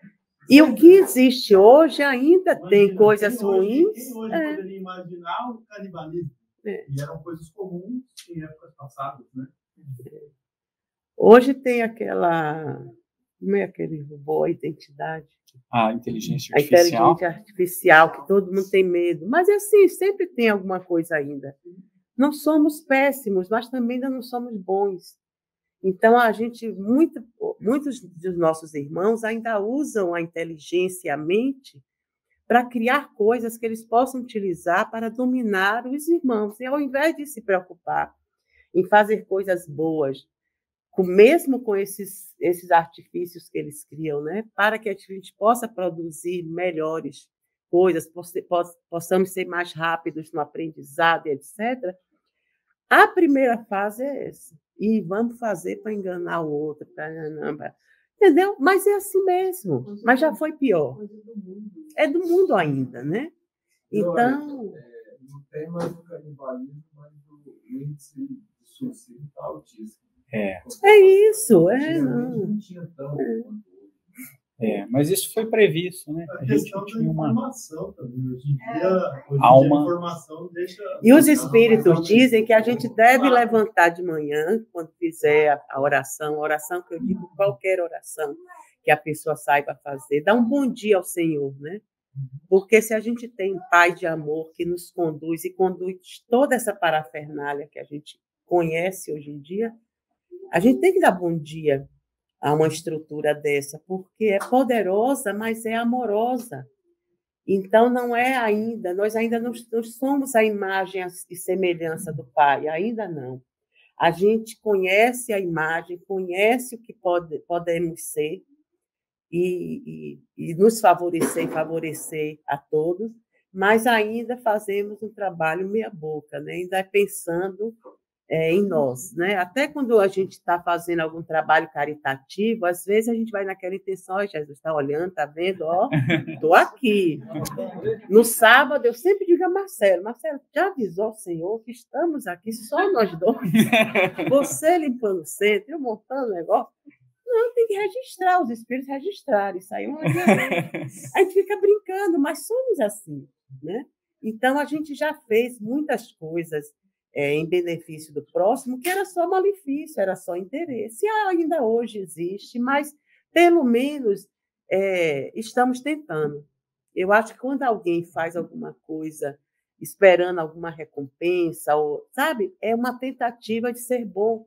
E o que existe hoje ainda tem coisas ruins. Quem hoje poderia imaginar o canibalismo? E eram coisas comuns em épocas passadas, né? Hoje tem aquela... Como é aquele robô, a identidade? A inteligência artificial. A inteligência artificial, que todo mundo tem medo. Mas, assim, sempre tem alguma coisa ainda. Não somos péssimos, mas também ainda não somos bons. Então, muitos dos nossos irmãos ainda usam a inteligência e a mente para criar coisas que eles possam utilizar para dominar os irmãos. E, ao invés de se preocupar em fazer coisas boas, mesmo com esses artifícios que eles criam, né, para que a gente possa produzir melhores coisas, possamos ser mais rápidos no aprendizado, etc., a primeira fase é essa. E vamos fazer para enganar o outro, entendeu? Mas é assim mesmo. Mas já foi pior. É do mundo ainda, né? Então... Não tem mais o canibalismo, mas o índice de suicídio está altíssimo. É isso. Não tinha tanto. Mas isso foi previsto, né? A questão da informação também. Hoje em dia, a informação deixa... E os espíritos dizem que a gente deve levantar de manhã, quando fizer a oração que eu digo qualquer oração que a pessoa saiba fazer, dar um bom dia ao Senhor, né? Porque se a gente tem Pai de amor que nos conduz e conduz toda essa parafernália que a gente conhece hoje em dia, a gente tem que dar bom dia a uma estrutura dessa, porque é poderosa, mas é amorosa. Então, não é ainda, nós ainda não somos a imagem e semelhança do Pai, ainda não. A gente conhece a imagem, conhece o que podemos ser e nos favorecer a todos, mas ainda fazemos um trabalho meia-boca, né? Ainda pensando em nós, né? Até quando a gente está fazendo algum trabalho caritativo, às vezes a gente vai naquela intenção, ó, Jesus está olhando, está vendo, ó, estou aqui. No sábado, eu sempre digo a Marcelo, já avisou o Senhor que estamos aqui só nós dois? Você limpando o centro, eu montando o negócio. Não, tem que registrar, os espíritos registraram, isso aí é uma A gente fica brincando, mas somos assim, né? Então, a gente já fez muitas coisas em benefício do próximo, que era só malefício, era só interesse. E ainda hoje existe, mas, pelo menos, estamos tentando. Eu acho que quando alguém faz alguma coisa esperando alguma recompensa, ou, sabe, é uma tentativa de ser bom,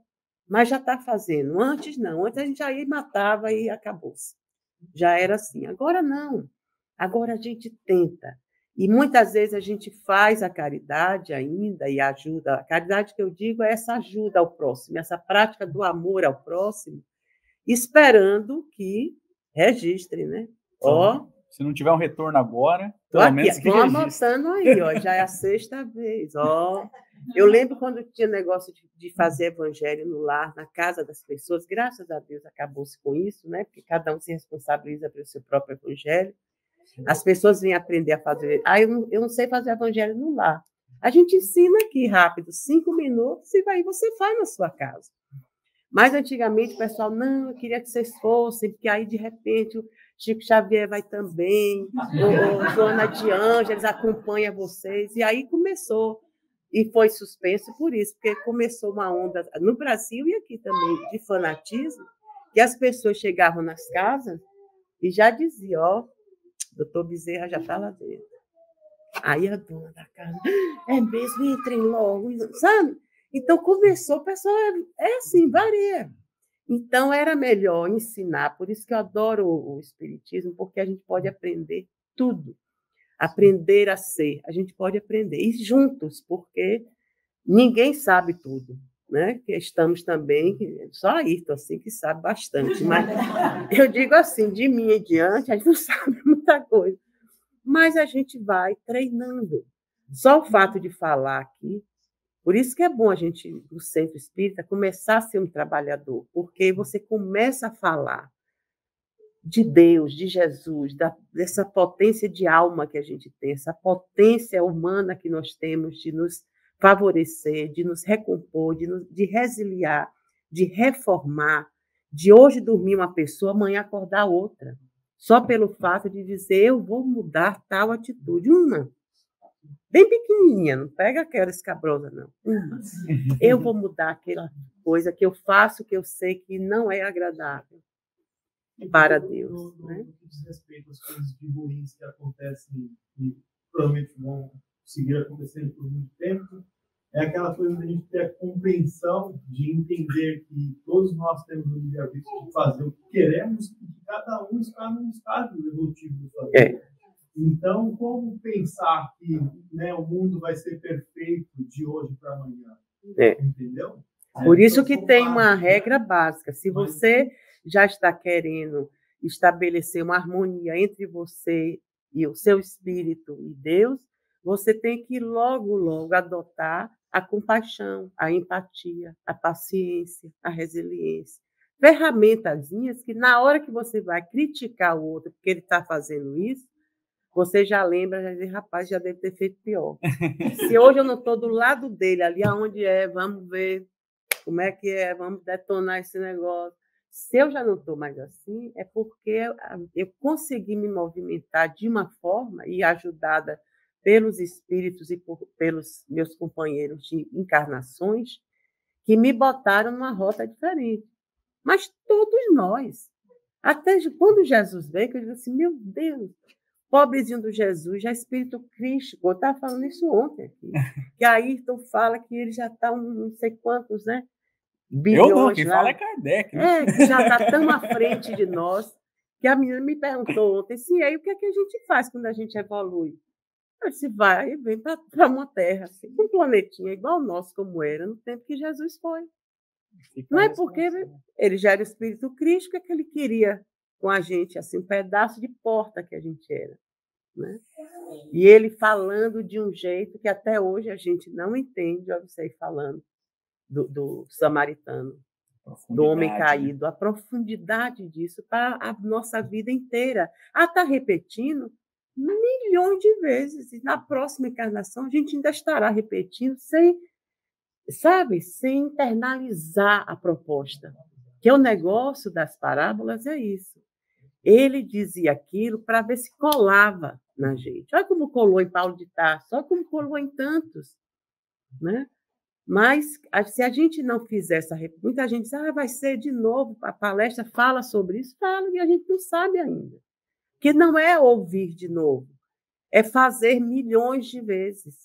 mas já está fazendo. Antes, não. Antes a gente já ia, matava e acabou-se. Já era assim. Agora, não. Agora a gente tenta. E muitas vezes a gente faz a caridade ainda e ajuda. A caridade que eu digo é essa ajuda ao próximo, essa prática do amor ao próximo, esperando que registre, né? Ó, se não tiver um retorno agora, pelo menos que registre. Vão anotando aí, ó, já é a 6ª vez. Ó. Eu lembro quando tinha negócio de fazer evangelho no lar, na casa das pessoas, graças a Deus acabou-se com isso, né? Porque cada um se responsabiliza pelo seu próprio evangelho. As pessoas vêm aprender a fazer. Eu não sei fazer evangelho no lar. A gente ensina aqui rápido, 5 minutos, e aí você faz na sua casa. Mas antigamente o pessoal, não, eu queria que vocês fossem, porque aí de repente o Chico Xavier vai também, o Joana de Ângeles acompanha vocês. E aí começou, e foi suspenso por isso, porque começou uma onda no Brasil e aqui também de fanatismo, que as pessoas chegavam nas casas e já diziam, ó, doutor Bezerra já está lá dentro. Aí a dona da casa, é mesmo, entrem logo, sabe? Então, começou, o pessoal assim, varia. Então, era melhor ensinar, por isso que eu adoro o Espiritismo, porque a gente pode aprender tudo, aprender a ser, a gente pode aprender, e juntos, porque ninguém sabe tudo, né? Que estamos também, só a Ayrton, assim, que sabe bastante, mas eu digo assim, de mim em diante, a gente não sabe muita coisa, mas a gente vai treinando. Só o fato de falar aqui, por isso que é bom a gente, do Centro Espírita, começar a ser um trabalhador, porque você começa a falar de Deus, de Jesus, dessa potência de alma que a gente tem, essa potência humana que nós temos de nos favorecer, de nos recompor, de resiliar, de reformar, de hoje dormir uma pessoa, amanhã acordar outra, só pelo fato de dizer, eu vou mudar tal atitude. Uma, bem pequenininha, não pega aquela escabrosa, não. Uma, eu vou mudar aquela coisa que eu faço, que eu sei que não é agradável para Deus. No que diz respeito às coisas de ruins que acontecem e provavelmente vão seguir acontecendo por muito tempo, é aquela coisa de a gente ter a compreensão de entender que todos nós temos o livre-arbítrio de fazer o que queremos e que cada um está num estado evolutivo da sua vida. Então, como pensar que, né, o mundo vai ser perfeito de hoje para amanhã? Entendeu? Por isso que tem uma regra básica. Se você já está querendo estabelecer uma harmonia entre você e o seu espírito e Deus, você tem que logo, logo adotar a compaixão, a empatia, a paciência, a resiliência. Ferramentazinhas que, na hora que você vai criticar o outro porque ele está fazendo isso, você já lembra, já diz, rapaz, já deve ter feito pior. Se hoje eu não estou do lado dele, ali aonde é, vamos ver como é que é, vamos detonar esse negócio. Se eu já não estou mais assim, é porque eu consegui me movimentar de uma forma, e ajudada pelos espíritos e pelos meus companheiros de encarnações, que me botaram numa rota diferente. Mas todos nós. Até quando Jesus veio, que eu digo assim, meu Deus, pobrezinho do Jesus, já espírito crístico. Eu estava falando isso ontem aqui. Que a Ayrton fala que ele já está não sei quantos, né? Bilhões, eu não, quem lá. Fala é Kardec. Né? Que já está tão à frente de nós, que a menina me perguntou ontem, sim, aí o que é que a gente faz quando a gente evolui? Eu disse, vai e vem para uma terra, assim, um planetinha igual o nosso, como era, no tempo que Jesus foi. Não é porque ele já era o Espírito Cristo, que ele queria com a gente, assim, um pedaço de porta que a gente era. Né? E ele falando de um jeito que até hoje a gente não entende, eu sei falando do samaritano, do homem caído, a profundidade disso para a nossa vida inteira. Está repetindo milhões de vezes, e na próxima encarnação a gente ainda estará repetindo sem internalizar a proposta. Que o negócio das parábolas é isso. Ele dizia aquilo para ver se colava na gente. Olha como colou em Paulo de Tarso, olha como colou em tantos. Né? Mas, se a gente não fizer essa... Muita gente diz, vai ser de novo, a palestra fala sobre isso, fala, e a gente não sabe ainda. Porque não é ouvir de novo, é fazer milhões de vezes.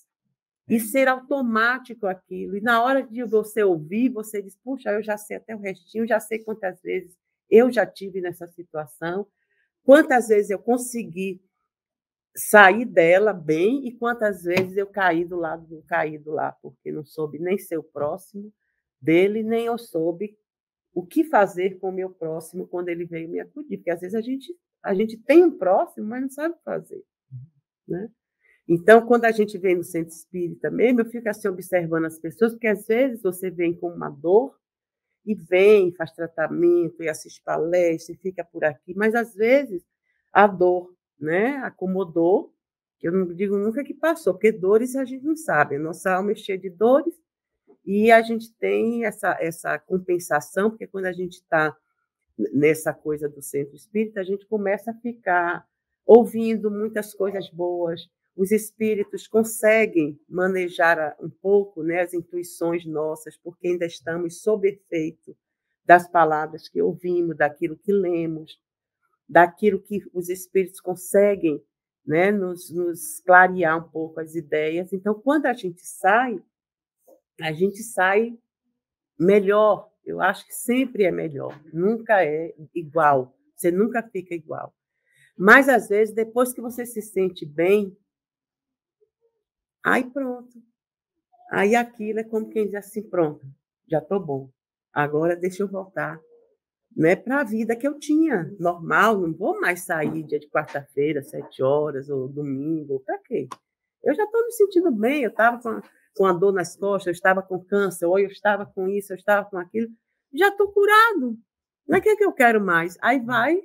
E ser automático aquilo. E na hora de você ouvir, você diz, puxa, eu já sei até o restinho, já sei quantas vezes eu já tive nessa situação, quantas vezes eu consegui sair dela bem e quantas vezes eu caí do lado, porque não soube nem ser o próximo dele, nem eu soube o que fazer com o meu próximo quando ele veio me acudir. Porque, às vezes, a gente tem um próximo, mas não sabe fazer. Né? Então, quando a gente vem no centro espírita mesmo, eu fico assim observando as pessoas, porque, às vezes, você vem com uma dor e vem, faz tratamento, e assiste palestra, e fica por aqui, mas, às vezes, a dor, né, acomodou, eu não digo nunca que passou, porque dores a gente não sabe, a nossa alma é cheia de dores, e a gente tem essa compensação, porque quando a gente está nessa coisa do centro espírita, a gente começa a ficar ouvindo muitas coisas boas, os espíritos conseguem manejar um pouco, né, as intuições nossas, porque ainda estamos sob efeito das palavras que ouvimos, daquilo que lemos, daquilo que os espíritos conseguem, né, nos clarear um pouco as ideias. Então, quando a gente sai melhor. Eu acho que sempre é melhor, nunca é igual, você nunca fica igual. Mas, às vezes, depois que você se sente bem, aí pronto. Aí aquilo é como quem diz assim, pronto, já estou bom. Agora deixa eu voltar, né, para a vida que eu tinha, normal, não vou mais sair dia de quarta-feira, 7 horas, ou domingo, para quê? Eu já estou me sentindo bem, eu estava com a dor nas costas, eu estava com câncer, ou eu estava com isso, eu estava com aquilo, já estou curado. Não é que eu quero mais. Aí vai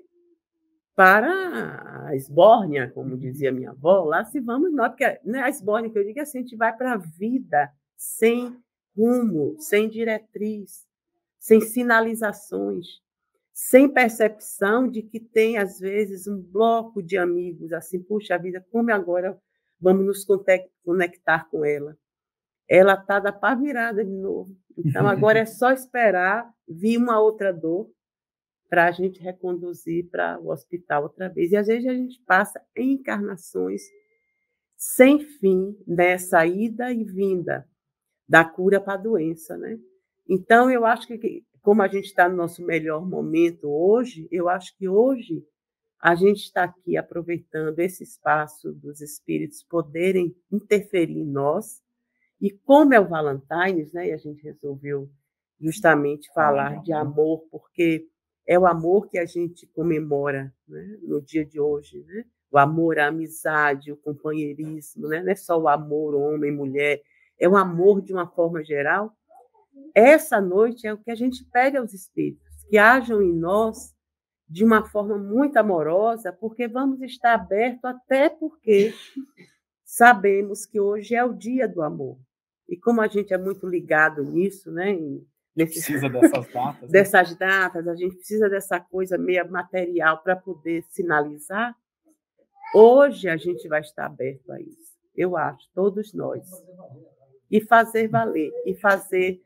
para a esbórnia, como dizia minha avó, lá se vamos nós, porque não é a esbórnia que eu digo, assim, a gente vai para a vida sem rumo, sem diretriz, sem sinalizações, sem percepção de que tem, às vezes, um bloco de amigos, assim, puxa vida, como agora vamos nos conectar com ela? Ela está da pá virada de novo. Então, agora é só esperar vir uma outra dor para a gente reconduzir para o hospital outra vez. E, às vezes, a gente passa encarnações sem fim nessa ida e vinda da cura para a doença, né? Então, eu acho que, como a gente está no nosso melhor momento hoje, eu acho que hoje a gente está aqui aproveitando esse espaço dos espíritos poderem interferir em nós. E como é o Valentine's, né, e a gente resolveu justamente falar de amor, porque é o amor que a gente comemora, né, no dia de hoje, né? O amor, a amizade, o companheirismo, né? Não é só o amor homem, mulher, é o amor de uma forma geral. Essa noite é o que a gente pede aos espíritos, que hajam em nós de uma forma muito amorosa, porque vamos estar abertos até porque sabemos que hoje é o dia do amor. E como a gente é muito ligado nisso, né? Precisa dessas datas. Dessas datas, a gente precisa dessa coisa meio material para poder sinalizar. Hoje a gente vai estar aberto a isso, eu acho, todos nós. E fazer valer, e fazer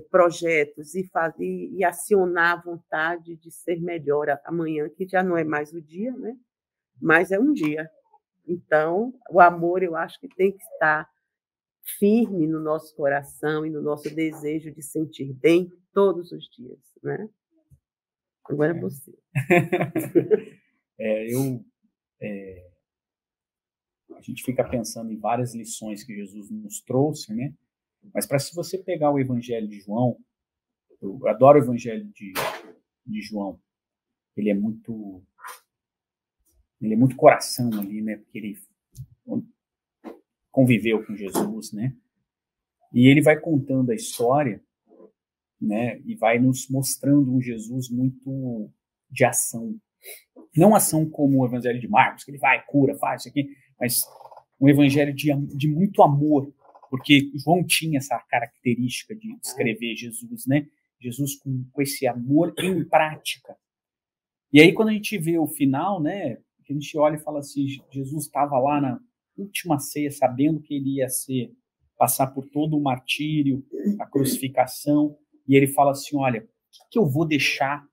projetos, e acionar a vontade de ser melhor amanhã, que já não é mais o dia, né? Mas é um dia. Então, o amor, eu acho que tem que estar firme no nosso coração e no nosso desejo de sentir bem todos os dias, né? Agora é você. A gente fica pensando em várias lições que Jesus nos trouxe, né? Mas se você pegar o Evangelho de João, eu adoro o Evangelho de João. Ele é muito coração ali, né? Porque conviveu com Jesus, né? E ele vai contando a história, né? E vai nos mostrando um Jesus muito de ação. Não ação como o Evangelho de Marcos, que ele vai, cura, faz isso aqui, mas um evangelho de muito amor, porque João tinha essa característica de descrever Jesus, né? Jesus com esse amor em prática. E aí, quando a gente vê o final, né? A gente olha e fala assim, Jesus estava lá na última ceia, sabendo que ele ia passar por todo o martírio, a crucificação, e ele fala assim, olha, o que eu vou deixar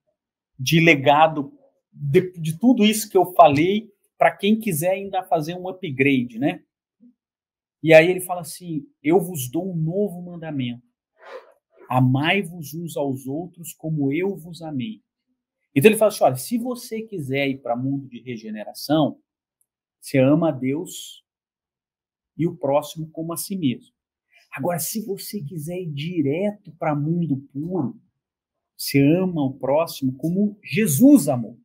de legado de tudo isso que eu falei para quem quiser ainda fazer um upgrade, né? E aí ele fala assim, eu vos dou um novo mandamento, amai-vos uns aos outros como eu vos amei. Então ele fala assim, olha, se você quiser ir para o mundo de regeneração, você ama a Deus e o próximo como a si mesmo. Agora, se você quiser ir direto para o mundo puro, você ama o próximo como Jesus amou.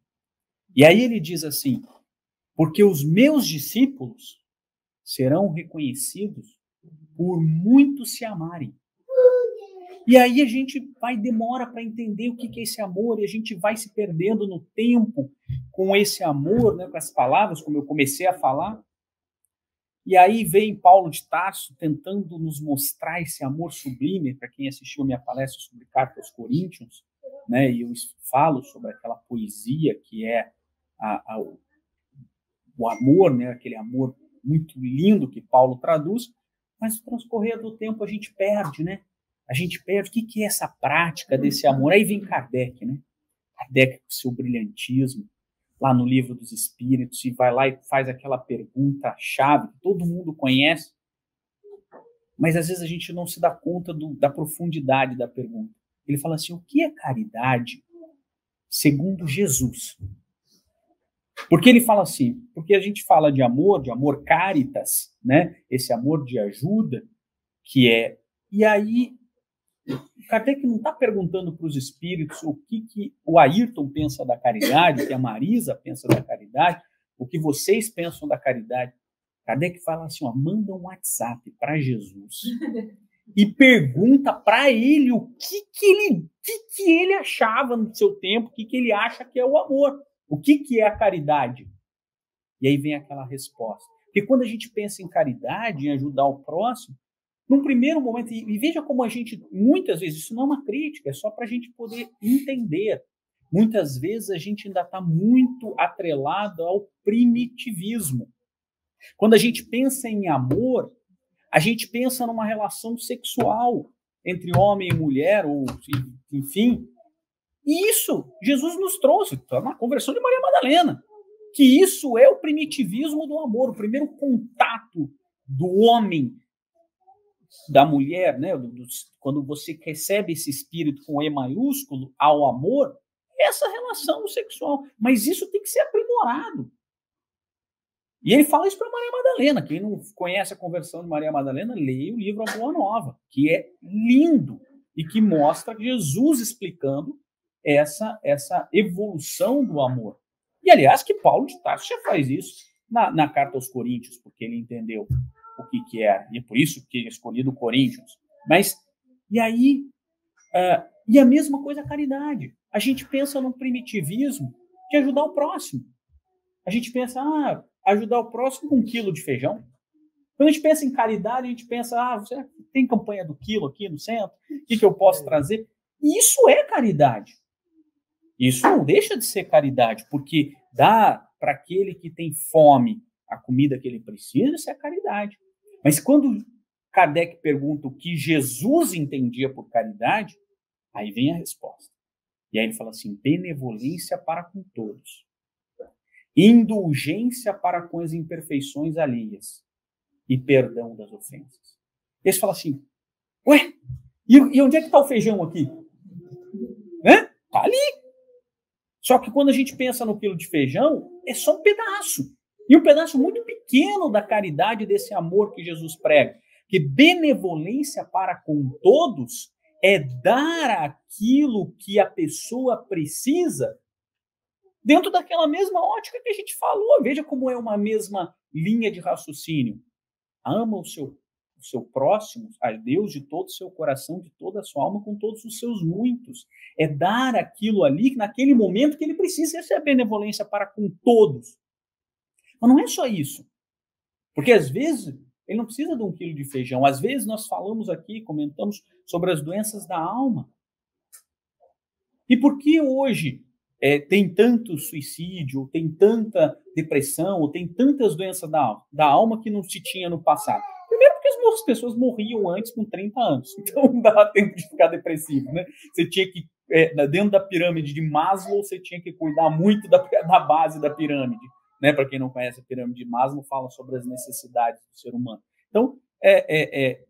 E aí ele diz assim, porque os meus discípulos serão reconhecidos por muito se amarem. E aí a gente demora para entender o que é esse amor, e a gente vai se perdendo no tempo com esse amor, né, com as palavras, como eu comecei a falar. E aí vem Paulo de Tarso tentando nos mostrar esse amor sublime, para quem assistiu a minha palestra sobre Carta aos Coríntios, né, e eu falo sobre aquela poesia que é o amor, né, aquele amor muito lindo que Paulo traduz, mas no transcorrer do tempo a gente perde, né? A gente perde o que é essa prática desse amor. Aí vem Kardec, né? Kardec com seu brilhantismo, lá no Livro dos Espíritos, e vai lá e faz aquela pergunta-chave que todo mundo conhece, mas às vezes a gente não se dá conta da profundidade da pergunta. Ele fala assim, o que é caridade segundo Jesus? Porque ele fala assim, porque a gente fala de amor caritas, né? Esse amor de ajuda, que é... E aí, Kardec não está perguntando para os espíritos o que o Ayrton pensa da caridade, o que a Marisa pensa da caridade, o que vocês pensam da caridade. Kardec fala assim, ó, manda um WhatsApp para Jesus e pergunta para ele o que ele achava no seu tempo, o que ele acha que é o amor. O que é a caridade? E aí vem aquela resposta. Porque quando a gente pensa em caridade, em ajudar o próximo, num primeiro momento, e veja como a gente, muitas vezes, isso não é uma crítica, é só para a gente poder entender. Muitas vezes a gente ainda está muito atrelado ao primitivismo. Quando a gente pensa em amor, a gente pensa numa relação sexual entre homem e mulher, ou enfim. E isso Jesus nos trouxe, tá na conversão de Maria Madalena, que isso é o primitivismo do amor, o primeiro contato do homem, da mulher, né? Quando você recebe esse espírito com E maiúsculo ao amor, essa relação sexual. Mas isso tem que ser aprimorado. E ele fala isso para Maria Madalena. Quem não conhece a conversão de Maria Madalena, leia o livro A Boa Nova, que é lindo e que mostra Jesus explicando essa evolução do amor. E, aliás, que Paulo de Tarso já faz isso na Carta aos Coríntios, porque ele entendeu o que era. E é por isso que ele escolhido Coríntios. Mas, e aí, e a mesma coisa a caridade. A gente pensa no primitivismo de ajudar o próximo. A gente pensa, ajudar o próximo com 1 quilo de feijão. Quando a gente pensa em caridade, a gente pensa, você tem campanha do quilo aqui no centro? O que eu posso trazer? E isso é caridade. Isso não deixa de ser caridade, porque dá para aquele que tem fome a comida que ele precisa, isso é caridade. Mas quando Kardec pergunta o que Jesus entendia por caridade, aí vem a resposta. E aí ele fala assim, benevolência para com todos, indulgência para com as imperfeições alheias e perdão das ofensas. Eles falam assim, ué, e onde é que está o feijão aqui? Está ali. Só que quando a gente pensa no quilo de feijão, é só um pedaço. E um pedaço muito pequeno da caridade, desse amor que Jesus prega. Que benevolência para com todos é dar aquilo que a pessoa precisa dentro daquela mesma ótica que a gente falou. Veja como é uma mesma linha de raciocínio. ama o seu próximo, a Deus de todo o seu coração, de toda a sua alma, com todos os seus muitos. É dar aquilo ali, naquele momento que ele precisa. Essa é a benevolência para com todos. Mas não é só isso. Porque, às vezes, ele não precisa de 1 quilo de feijão. Às vezes, nós falamos aqui, comentamos sobre as doenças da alma. E por que hoje tem tanto suicídio, tem tanta depressão, ou tem tantas doenças da alma que não se tinha no passado? Primeiro porque as pessoas morriam antes com 30 anos. Então, não dava tempo de ficar depressivo, né? Você tinha que, dentro da pirâmide de Maslow, você tinha que cuidar muito da base da pirâmide. Né? Para quem não conhece a pirâmide de Maslow, fala sobre as necessidades do ser humano. Então,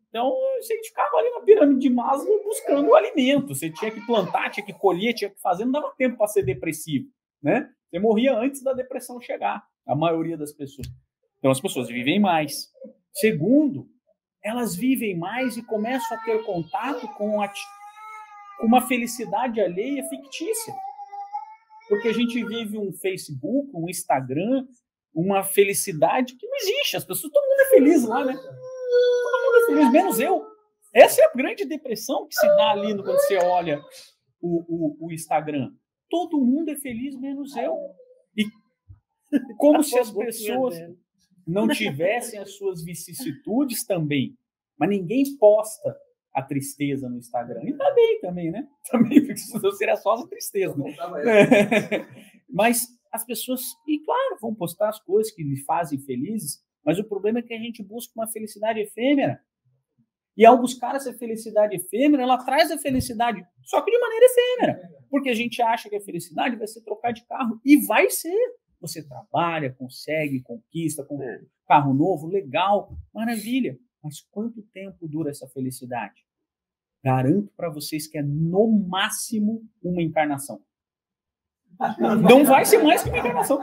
então você ficava ali na pirâmide de Maslow buscando o alimento. Você tinha que plantar, tinha que colher, tinha que fazer, não dava tempo para ser depressivo. Né? Você morria antes da depressão chegar, a maioria das pessoas. Então, as pessoas vivem mais. Segundo, elas vivem mais e começam a ter contato com uma felicidade alheia fictícia. Porque a gente vive um Facebook, um Instagram, uma felicidade que não existe. As pessoas, todo mundo é feliz lá, né? Todo mundo é feliz, menos eu. Essa é a grande depressão que se dá ali quando você olha o Instagram. Todo mundo é feliz, menos eu. E como se as pessoas não tivessem as suas vicissitudes também. Mas ninguém posta a tristeza no Instagram. E tá bem também, né? Também, porque senão seria só a tristeza. Né? Mas as pessoas, e claro, vão postar as coisas que lhe fazem felizes, mas o problema é que a gente busca uma felicidade efêmera. E ao buscar essa felicidade efêmera, ela traz a felicidade, só que de maneira efêmera. Porque a gente acha que a felicidade vai ser trocar de carro. E vai ser. Você trabalha, consegue, conquista, com um carro novo, legal, maravilha. Mas quanto tempo dura essa felicidade? Garanto para vocês que é no máximo uma encarnação. Não vai ser mais que uma encarnação.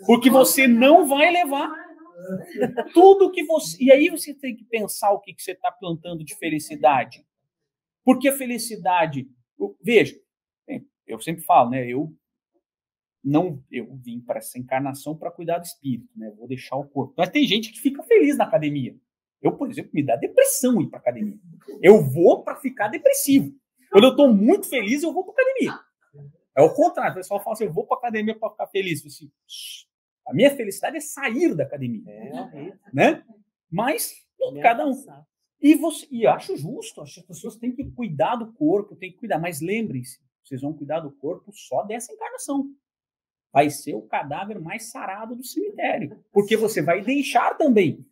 Porque você não vai levar tudo que você... E aí você tem que pensar o que você está plantando de felicidade. Porque a felicidade... Veja, eu sempre falo, né? Eu vim para essa encarnação para cuidar do espírito, né? Vou deixar o corpo. Mas tem gente que fica feliz na academia. Eu, por exemplo, me dá depressão ir para academia. Eu vou para ficar depressivo. Quando eu estou muito feliz, eu vou para academia. É o contrário. O pessoal fala assim, eu vou para academia para ficar feliz. Eu assim, a minha felicidade é sair da academia. Né? Mas cada um. E acho justo. Acho que as pessoas têm que cuidar do corpo, têm que cuidar. Mas lembrem-se, vocês vão cuidar do corpo só dessa encarnação. Vai ser o cadáver mais sarado do cemitério. Porque você vai deixar também.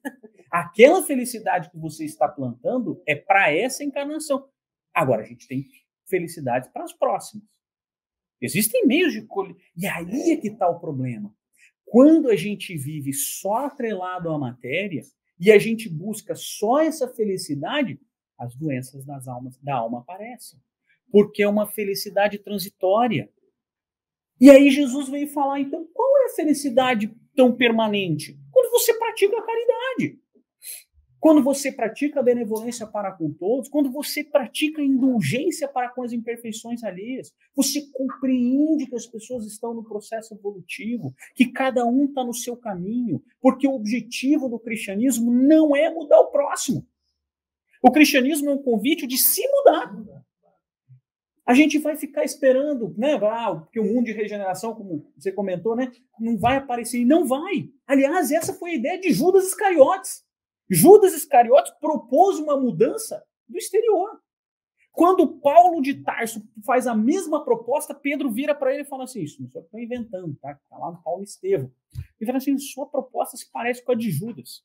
Aquela felicidade que você está plantando é para essa encarnação. Agora, a gente tem felicidade para as próximas. Existem meios de colher. E aí é que está o problema. Quando a gente vive só atrelado à matéria e a gente busca só essa felicidade, as doenças da alma aparecem. Porque é uma felicidade transitória. E aí Jesus veio falar, então, qual é a felicidade tão permanente? Quando você pratica a caridade. Quando você pratica a benevolência para com todos, quando você pratica a indulgência para com as imperfeições alheias, você compreende que as pessoas estão no processo evolutivo, que cada um está no seu caminho, porque o objetivo do cristianismo não é mudar o próximo. O cristianismo é um convite de se mudar. A gente vai ficar esperando, né? Porque o mundo de regeneração, como você comentou, né? Não vai aparecer. E não vai. Aliás, essa foi a ideia de Judas Iscariotes. Judas Iscariotes propôs uma mudança do exterior. Quando Paulo de Tarso faz a mesma proposta, Pedro vira para ele e fala assim, isso não sou eu que estou inventando, tá? Está lá no Paulo Estevão. Ele fala assim, sua proposta se parece com a de Judas.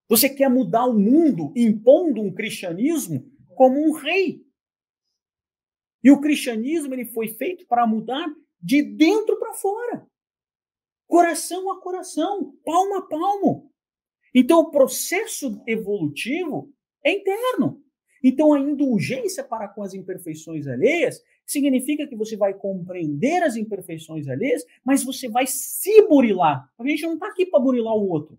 Você quer mudar o mundo impondo um cristianismo como um rei. E o cristianismo ele foi feito para mudar de dentro para fora. Coração a coração, palmo a palmo. Então, o processo evolutivo é interno. Então, a indulgência para com as imperfeições alheias significa que você vai compreender as imperfeições alheias, mas você vai se burilar. A gente não está aqui para burilar o outro.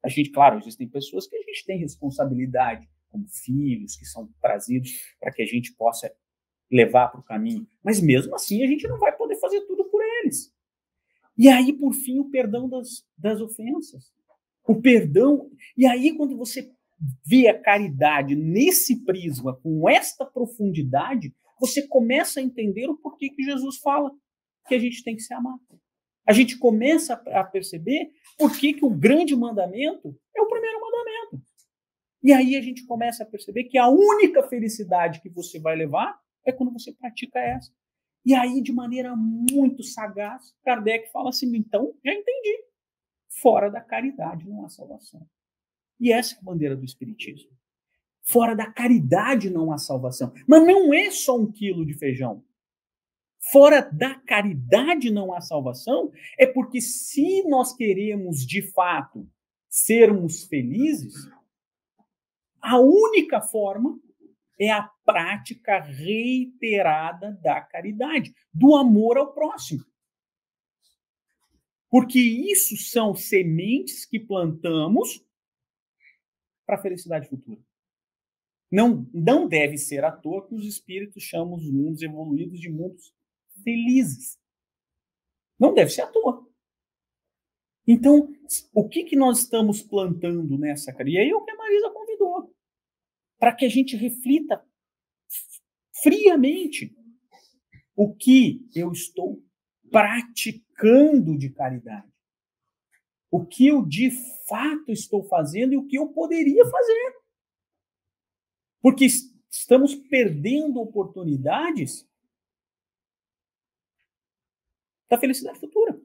A gente, claro, existem pessoas que a gente tem responsabilidade, como filhos, que são trazidos para que a gente possa levar para o caminho. Mas, mesmo assim, a gente não vai poder fazer tudo por eles. E aí, por fim, o perdão das ofensas. O perdão. E aí, quando você vê a caridade nesse prisma, com esta profundidade, você começa a entender o porquê que Jesus fala que a gente tem que se amar. A gente começa a perceber por que o grande mandamento é o primeiro mandamento. E aí a gente começa a perceber que a única felicidade que você vai levar é quando você pratica essa. E aí, de maneira muito sagaz, Kardec fala assim, então, já entendi. Fora da caridade não há salvação. E essa é a bandeira do Espiritismo. Fora da caridade não há salvação. Mas não é só 1 quilo de feijão. Fora da caridade não há salvação, é porque se nós queremos, de fato, sermos felizes, a única forma é a prática reiterada da caridade, do amor ao próximo. Porque isso são sementes que plantamos para a felicidade futura. Não deve ser à toa que os espíritos chamam os mundos evoluídos de mundos felizes. Não deve ser à toa. Então, o que nós estamos plantando nessa caridade? E aí é o que a Marisa convidou. Para que a gente reflita friamente o que eu estou praticando de caridade. O que eu de fato estou fazendo e o que eu poderia fazer. Porque estamos perdendo oportunidades da felicidade futura.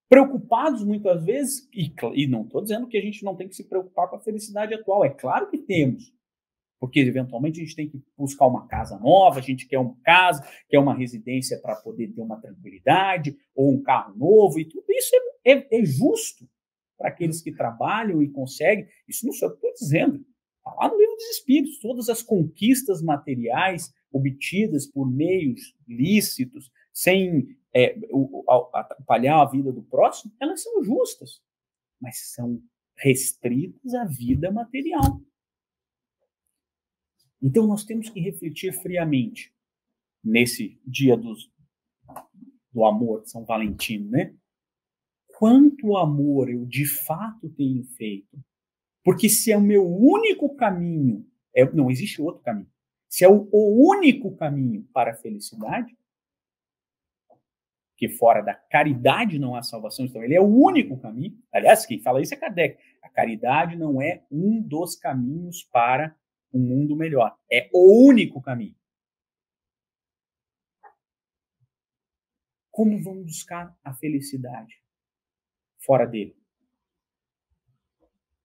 Preocupados muitas vezes, e não estou dizendo que a gente não tem que se preocupar com a felicidade atual, é claro que temos. Porque, eventualmente, a gente tem que buscar uma casa nova, a gente quer uma casa, quer uma residência para poder ter uma tranquilidade, ou um carro novo, e tudo isso é justo para aqueles que trabalham e conseguem. Isso não sou eu que estou dizendo. Está lá no Livro dos Espíritos. Todas as conquistas materiais obtidas por meios lícitos, sem atrapalhar a vida do próximo, elas são justas, mas são restritas à vida material. Então, nós temos que refletir friamente nesse dia do amor de São Valentino, né? Quanto amor eu de fato tenho feito? Porque se é o meu único caminho, não existe outro caminho. Se é o único caminho para a felicidade, que fora da caridade não há salvação, então ele é o único caminho. Aliás, quem fala isso é Kardec. A caridade não é um dos caminhos para um mundo melhor. É o único caminho. Como vamos buscar a felicidade fora dele?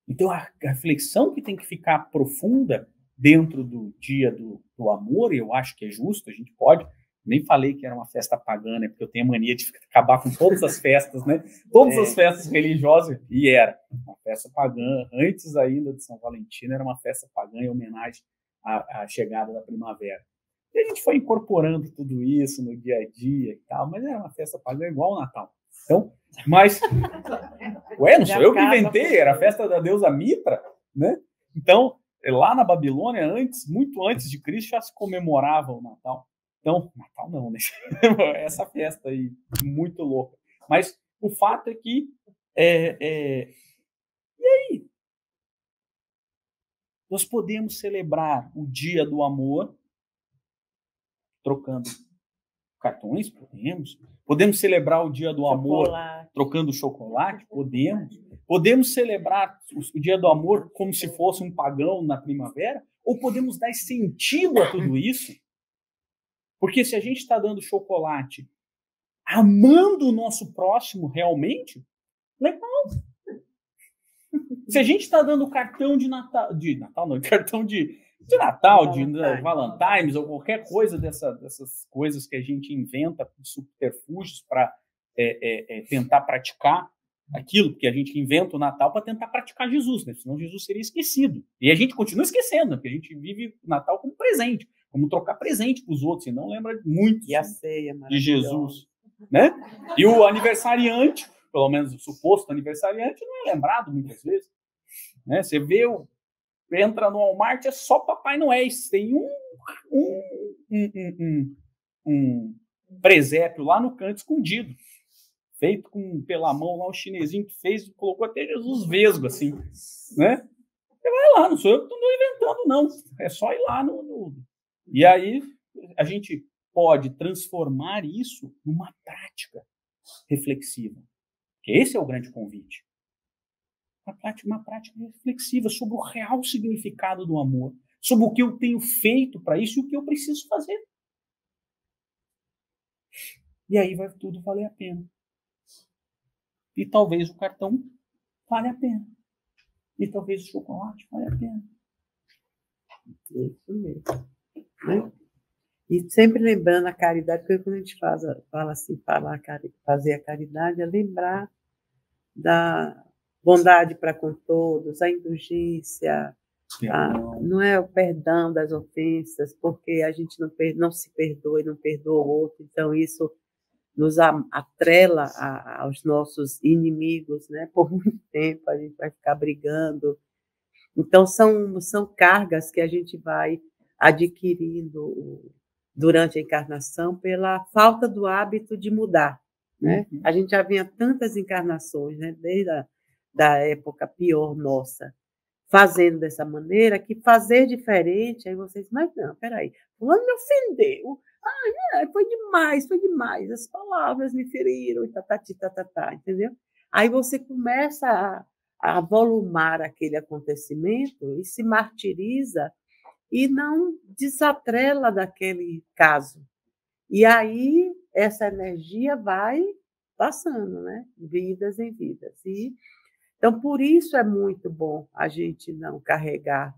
Então, a reflexão que tem que ficar profunda dentro do dia do amor, eu acho que é justo, a gente pode. Nem falei que era uma festa pagã, né? Porque eu tenho a mania de acabar com todas as festas, né? Todas as festas religiosas. E era uma festa pagã. Antes ainda de São Valentino, era uma festa pagã em homenagem à chegada da primavera. E a gente foi incorporando tudo isso no dia a dia e tal, mas era uma festa pagã igual ao Natal. Então, mas... não sou eu que inventei, era a festa da deusa Mitra, né? Então, lá na Babilônia, muito antes de Cristo, já se comemorava o Natal. Então, Natal não, né? Essa festa aí, muito louca. Mas o fato é que... E aí? Nós podemos celebrar o dia do amor trocando cartões? Podemos. Podemos celebrar o dia do amor trocando chocolate? Podemos. Podemos celebrar o dia do amor como se fosse um pagão na primavera? Ou podemos dar sentido a tudo isso? Porque se a gente está dando chocolate amando o nosso próximo realmente, legal. Se a gente está dando cartão de Natal, cartão de Natal, de Valentine's, ou qualquer coisa dessas coisas que a gente inventa, subterfúgios para tentar praticar aquilo, porque a gente inventa o Natal para tentar praticar Jesus, né? Senão Jesus seria esquecido. E a gente continua esquecendo, porque a gente vive o Natal como presente. Como trocar presente para os outros, e não lembra muito e a ceia, de Jesus. Né? E o aniversariante, pelo menos o suposto aniversariante, não é lembrado muitas vezes. Né? Você vê, entra no Walmart, é só Papai Noel. Tem um presépio lá no canto escondido. feito pela mão lá, o chinesinho que fez, colocou até Jesus vesgo, assim, né? Você vai lá, não sou eu que estou inventando, não. É só ir lá E aí a gente pode transformar isso numa prática reflexiva. Porque esse é o grande convite. Uma prática reflexiva sobre o real significado do amor, sobre o que eu tenho feito para isso e o que eu preciso fazer. E aí vai tudo valer a pena. E talvez o cartão vale a pena. E talvez o chocolate vale a pena. É isso mesmo. Né? E sempre lembrando a caridade, porque quando a gente fala assim, fazer a caridade, é lembrar da bondade para com todos, a indulgência, não é o perdão das ofensas, porque a gente não se perdoa e não perdoa o outro, então isso nos atrela aos nossos inimigos, né? Por muito tempo a gente vai ficar brigando. Então são cargas que a gente vai adquirindo durante a encarnação pela falta do hábito de mudar, né? A gente já vinha tantas encarnações, né? Desde da época pior nossa, fazendo dessa maneira, que fazer diferente, aí vocês, mas não, peraí, fulano me ofendeu, foi demais, as palavras me feriram, e entendeu? Aí você começa a volumar aquele acontecimento e se martiriza e não desatrela daquele caso. E aí essa energia vai passando, né? Vidas em vidas. Então, por isso é muito bom a gente não carregar,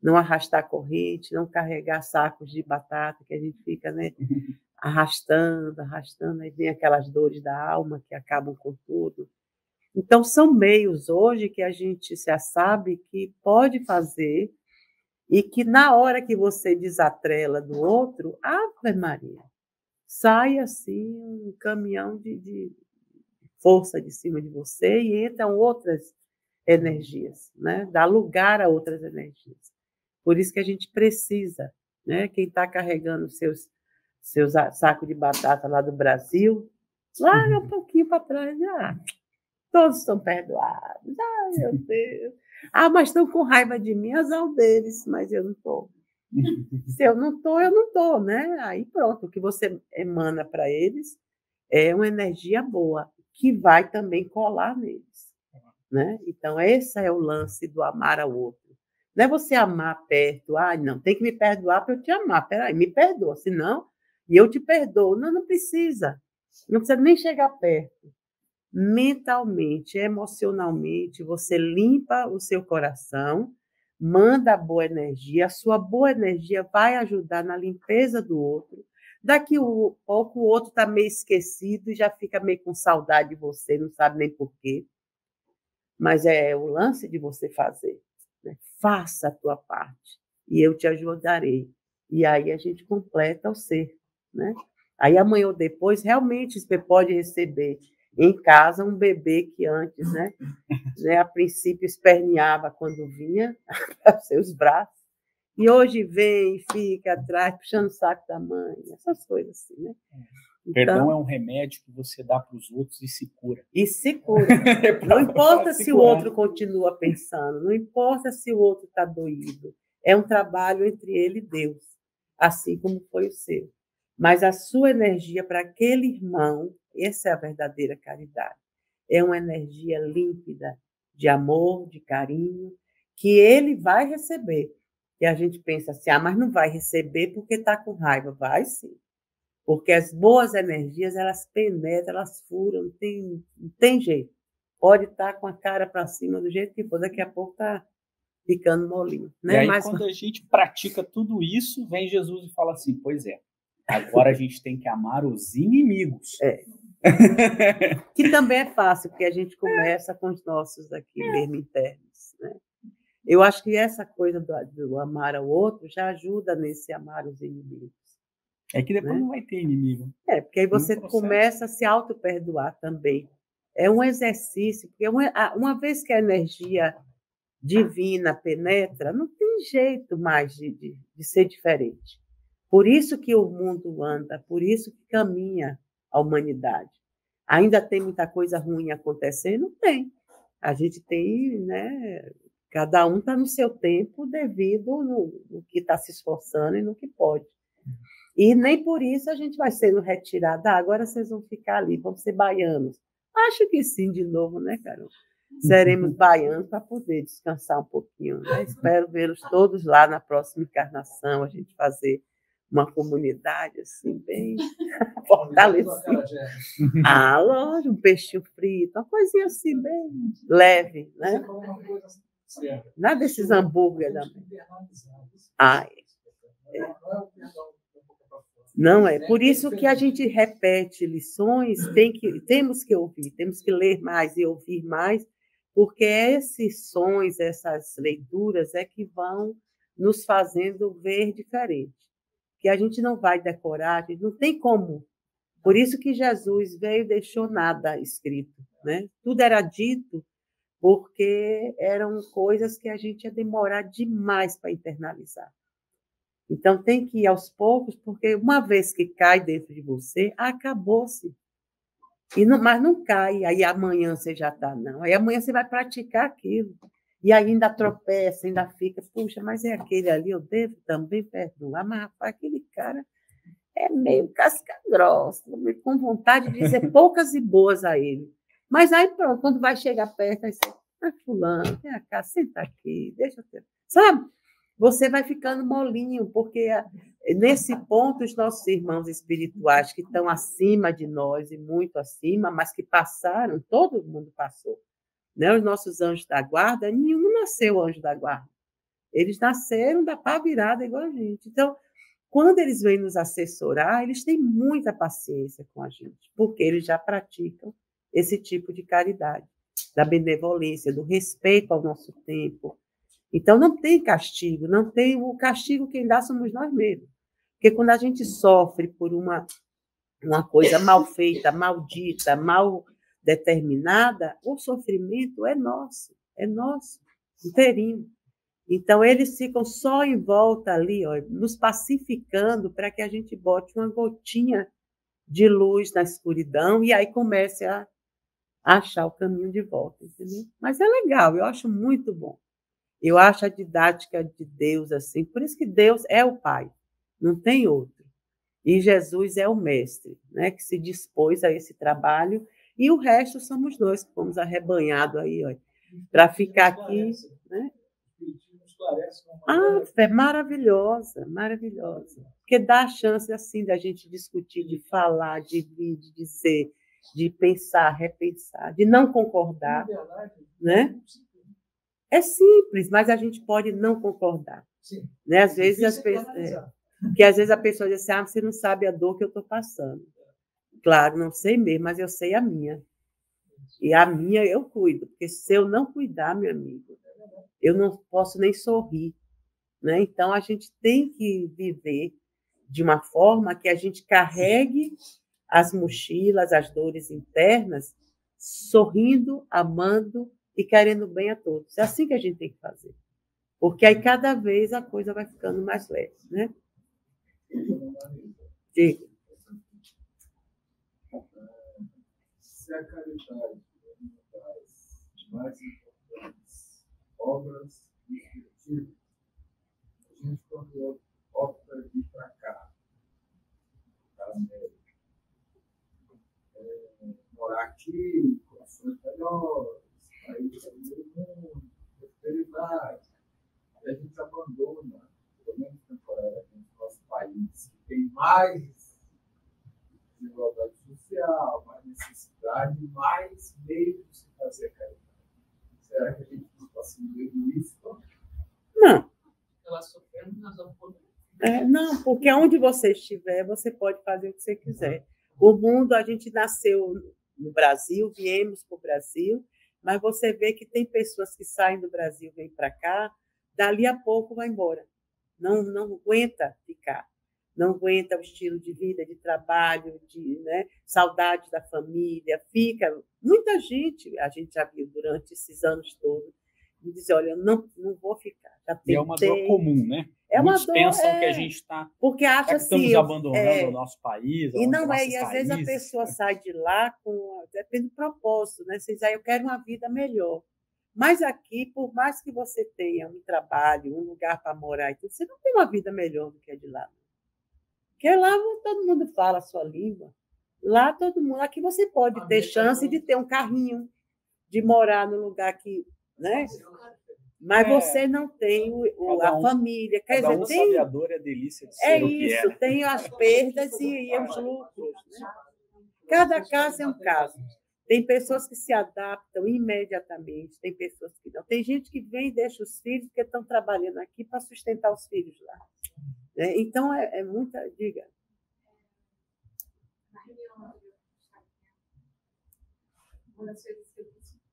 não arrastar corrente, não carregar sacos de batata, que a gente fica, né, arrastando, aí vem aquelas dores da alma que acabam com tudo. Então, são meios hoje que a gente já sabe que pode fazer e que na hora que você desatrela do outro, Ave Maria, sai assim um caminhão de força de cima de você e entram outras energias, né? Dá lugar a outras energias. Por isso que a gente precisa, né? Quem está carregando seus sacos de batata lá do Brasil, larga um pouquinho para trás, todos são perdoados. Meu Deus. Mas estão com raiva de mim, azar deles, mas eu não estou. Se eu não estou, né? Aí pronto, o que você emana para eles é uma energia boa, que vai também colar neles, né? Então, esse é o lance do amar ao outro. Não é você amar perto, não, tem que me perdoar para eu te amar. Peraí, me perdoa, senão, e eu te perdoo. Não precisa. Não precisa nem chegar perto. Mentalmente, emocionalmente, você limpa o seu coração, manda a boa energia, a sua boa energia vai ajudar na limpeza do outro. Daqui a pouco o outro está meio esquecido e já fica meio com saudade de você, não sabe nem por quê. Mas é o lance de você fazer, né? Faça a tua parte e eu te ajudarei. E aí a gente completa o ser, né? Aí amanhã ou depois, realmente, você pode receber em casa um bebê que antes, né, a princípio esperneava quando vinha para seus braços, e hoje vem e fica atrás, puxando o saco da mãe, essas coisas assim, né? Então, perdão é um remédio que você dá para os outros e se cura. E se cura. Não importa se o outro continua pensando, não importa se o outro está doído. É um trabalho entre ele e Deus, assim como foi o seu. Mas a sua energia para aquele irmão, essa é a verdadeira caridade. É uma energia límpida, de amor, de carinho, que ele vai receber. E a gente pensa assim, mas não vai receber porque está com raiva. Vai sim. Porque as boas energias, elas penetram, elas furam, não tem jeito. Pode estar com a cara para cima do jeito que for, daqui a pouco está ficando molinho. Né? E aí, quando a gente pratica tudo isso, vem Jesus e fala assim, pois é, agora a gente tem que amar os inimigos. Que também é fácil, porque a gente começa com os nossos aqui mesmo internos. Né? Eu acho que essa coisa do amar ao outro já ajuda nesse amar os inimigos. É que depois, né? Não vai ter inimigo. Porque aí você começa a se auto-perdoar também. É um exercício, porque uma vez que a energia divina penetra, não tem jeito mais de ser diferente. Por isso que o mundo anda, por isso que caminha a humanidade. Ainda tem muita coisa ruim acontecendo? Tem. A gente tem, né? Cada um está no seu tempo devido no que está se esforçando e no que pode. E nem por isso a gente vai sendo retirado. Agora vocês vão ficar ali, vão ser baianos. Acho que sim, de novo, né, Carol? Seremos baianos para poder descansar um pouquinho. Né? Espero vê-los todos lá na próxima encarnação, a gente fazer uma comunidade assim, bem fortalecida. Ah, lógico, um peixinho frito, uma coisinha assim, bem leve, né? Nada desses hambúrguer também. Ah, é. Não é. Por isso que a gente repete lições, temos que ouvir, temos que ler mais e ouvir mais, porque esses sons, essas leituras é que vão nos fazendo ver diferente. Que a gente não vai decorar, a gente não tem como. Por isso que Jesus veio e deixou nada escrito, né? Tudo era dito porque eram coisas que a gente ia demorar demais para internalizar. Então, tem que ir aos poucos, porque uma vez que cai dentro de você, acabou-se. Mas não cai, aí amanhã você já está, não. Aí amanhã você vai praticar aquilo. E ainda tropeça, ainda fica, puxa, mas é aquele ali, eu devo também perdoar. Mas, rapaz, aquele cara é meio casca grossa, com vontade de dizer poucas e boas a ele. Mas aí, pronto, quando vai chegar perto, aí você, fulano, vem cá, senta aqui, deixa eu ter. Sabe? Você vai ficando molinho, porque nesse ponto os nossos irmãos espirituais que estão acima de nós, e muito acima, mas que passaram, todo mundo passou. Né? Os nossos anjos da guarda, nenhum nasceu anjo da guarda. Eles nasceram da pá virada igual a gente. Então, quando eles vêm nos assessorar, eles têm muita paciência com a gente, porque eles já praticam esse tipo de caridade, da benevolência, do respeito ao nosso tempo. Então, não tem castigo, não tem o castigo, quem dá somos nós mesmos. Porque quando a gente sofre por uma coisa mal feita, maldita, mal determinada, o sofrimento é nosso, inteirinho. Então, eles ficam só em volta ali, ó, nos pacificando para que a gente bote uma gotinha de luz na escuridão e aí comece a achar o caminho de volta, entendeu? Mas é legal, eu acho muito bom. Eu acho a didática de Deus assim, por isso que Deus é o Pai, não tem outro. E Jesus é o Mestre, né, que se dispôs a esse trabalho, e o resto somos nós que fomos arrebanhados aí, para ficar aqui, né? Ah, é maravilhosa, maravilhosa. Porque dá a chance, assim, da gente discutir, de falar, de vir, de dizer, de pensar, repensar, de não concordar, né? É simples, mas a gente pode não concordar. Né? Às vezes porque às vezes a pessoa diz assim, você não sabe a dor que eu estou passando. Claro, não sei mesmo, mas eu sei a minha. E a minha eu cuido, porque se eu não cuidar, meu amigo, eu não posso nem sorrir. Né? Então, a gente tem que viver de uma forma que a gente carregue as mochilas, as dores internas, sorrindo, amando e querendo bem a todos. É assim que a gente tem que fazer. Porque aí, cada vez, a coisa vai ficando mais leve. Né? Diga. Se a caridade é uma das mais importantes obras espiritistas, a gente, quando opta de ir para cá, para a América, morar aqui, condições melhores, país do mundo, prosperidade, e a gente abandona, pelo menos temporariamente, o nosso país, que tem mais desigualdade social, mais necessidade, mais meios de se fazer caridade. Será que a gente não está sendo egoísta? Não. Ela sofrendo, nós vamos poder. Não, porque onde você estiver, você pode fazer o que você quiser. O mundo, a gente nasceu no Brasil, viemos para o Brasil, mas você vê que tem pessoas que saem do Brasil, vêm para cá, dali a pouco vai embora. Não aguenta ficar. Não aguenta o estilo de vida, de trabalho, né, saudade da família, fica. Muita gente, a gente já viu durante esses anos todos, e diz, olha, não vou ficar. Já tentei. E é uma dor comum, né? É uma Muitos dor, pensam que a gente está porque acha estamos assim, abandonando o nosso país, e não nossas é, e às vezes a raízes. pessoa sai de lá depende do propósito, né? Você diz, eu quero uma vida melhor. Mas aqui, por mais que você tenha um trabalho, um lugar para morar e tudo, você não tem uma vida melhor do que a de lá. Porque lá todo mundo fala a sua língua. Lá todo mundo, aqui você pode ter chance de ter um carrinho, de morar no lugar que, né? Mas você não tem a família. Quer dizer, sabe a dor e a delícia de ser o que isso, né? tem as perdas e os lucros. Né? Cada caso é um caso. Tem pessoas que se adaptam imediatamente, tem pessoas que não. Tem gente que vem e deixa os filhos porque estão trabalhando aqui para sustentar os filhos lá. Né? Então, é muita... Diga. Na reunião, uma das coisas que eu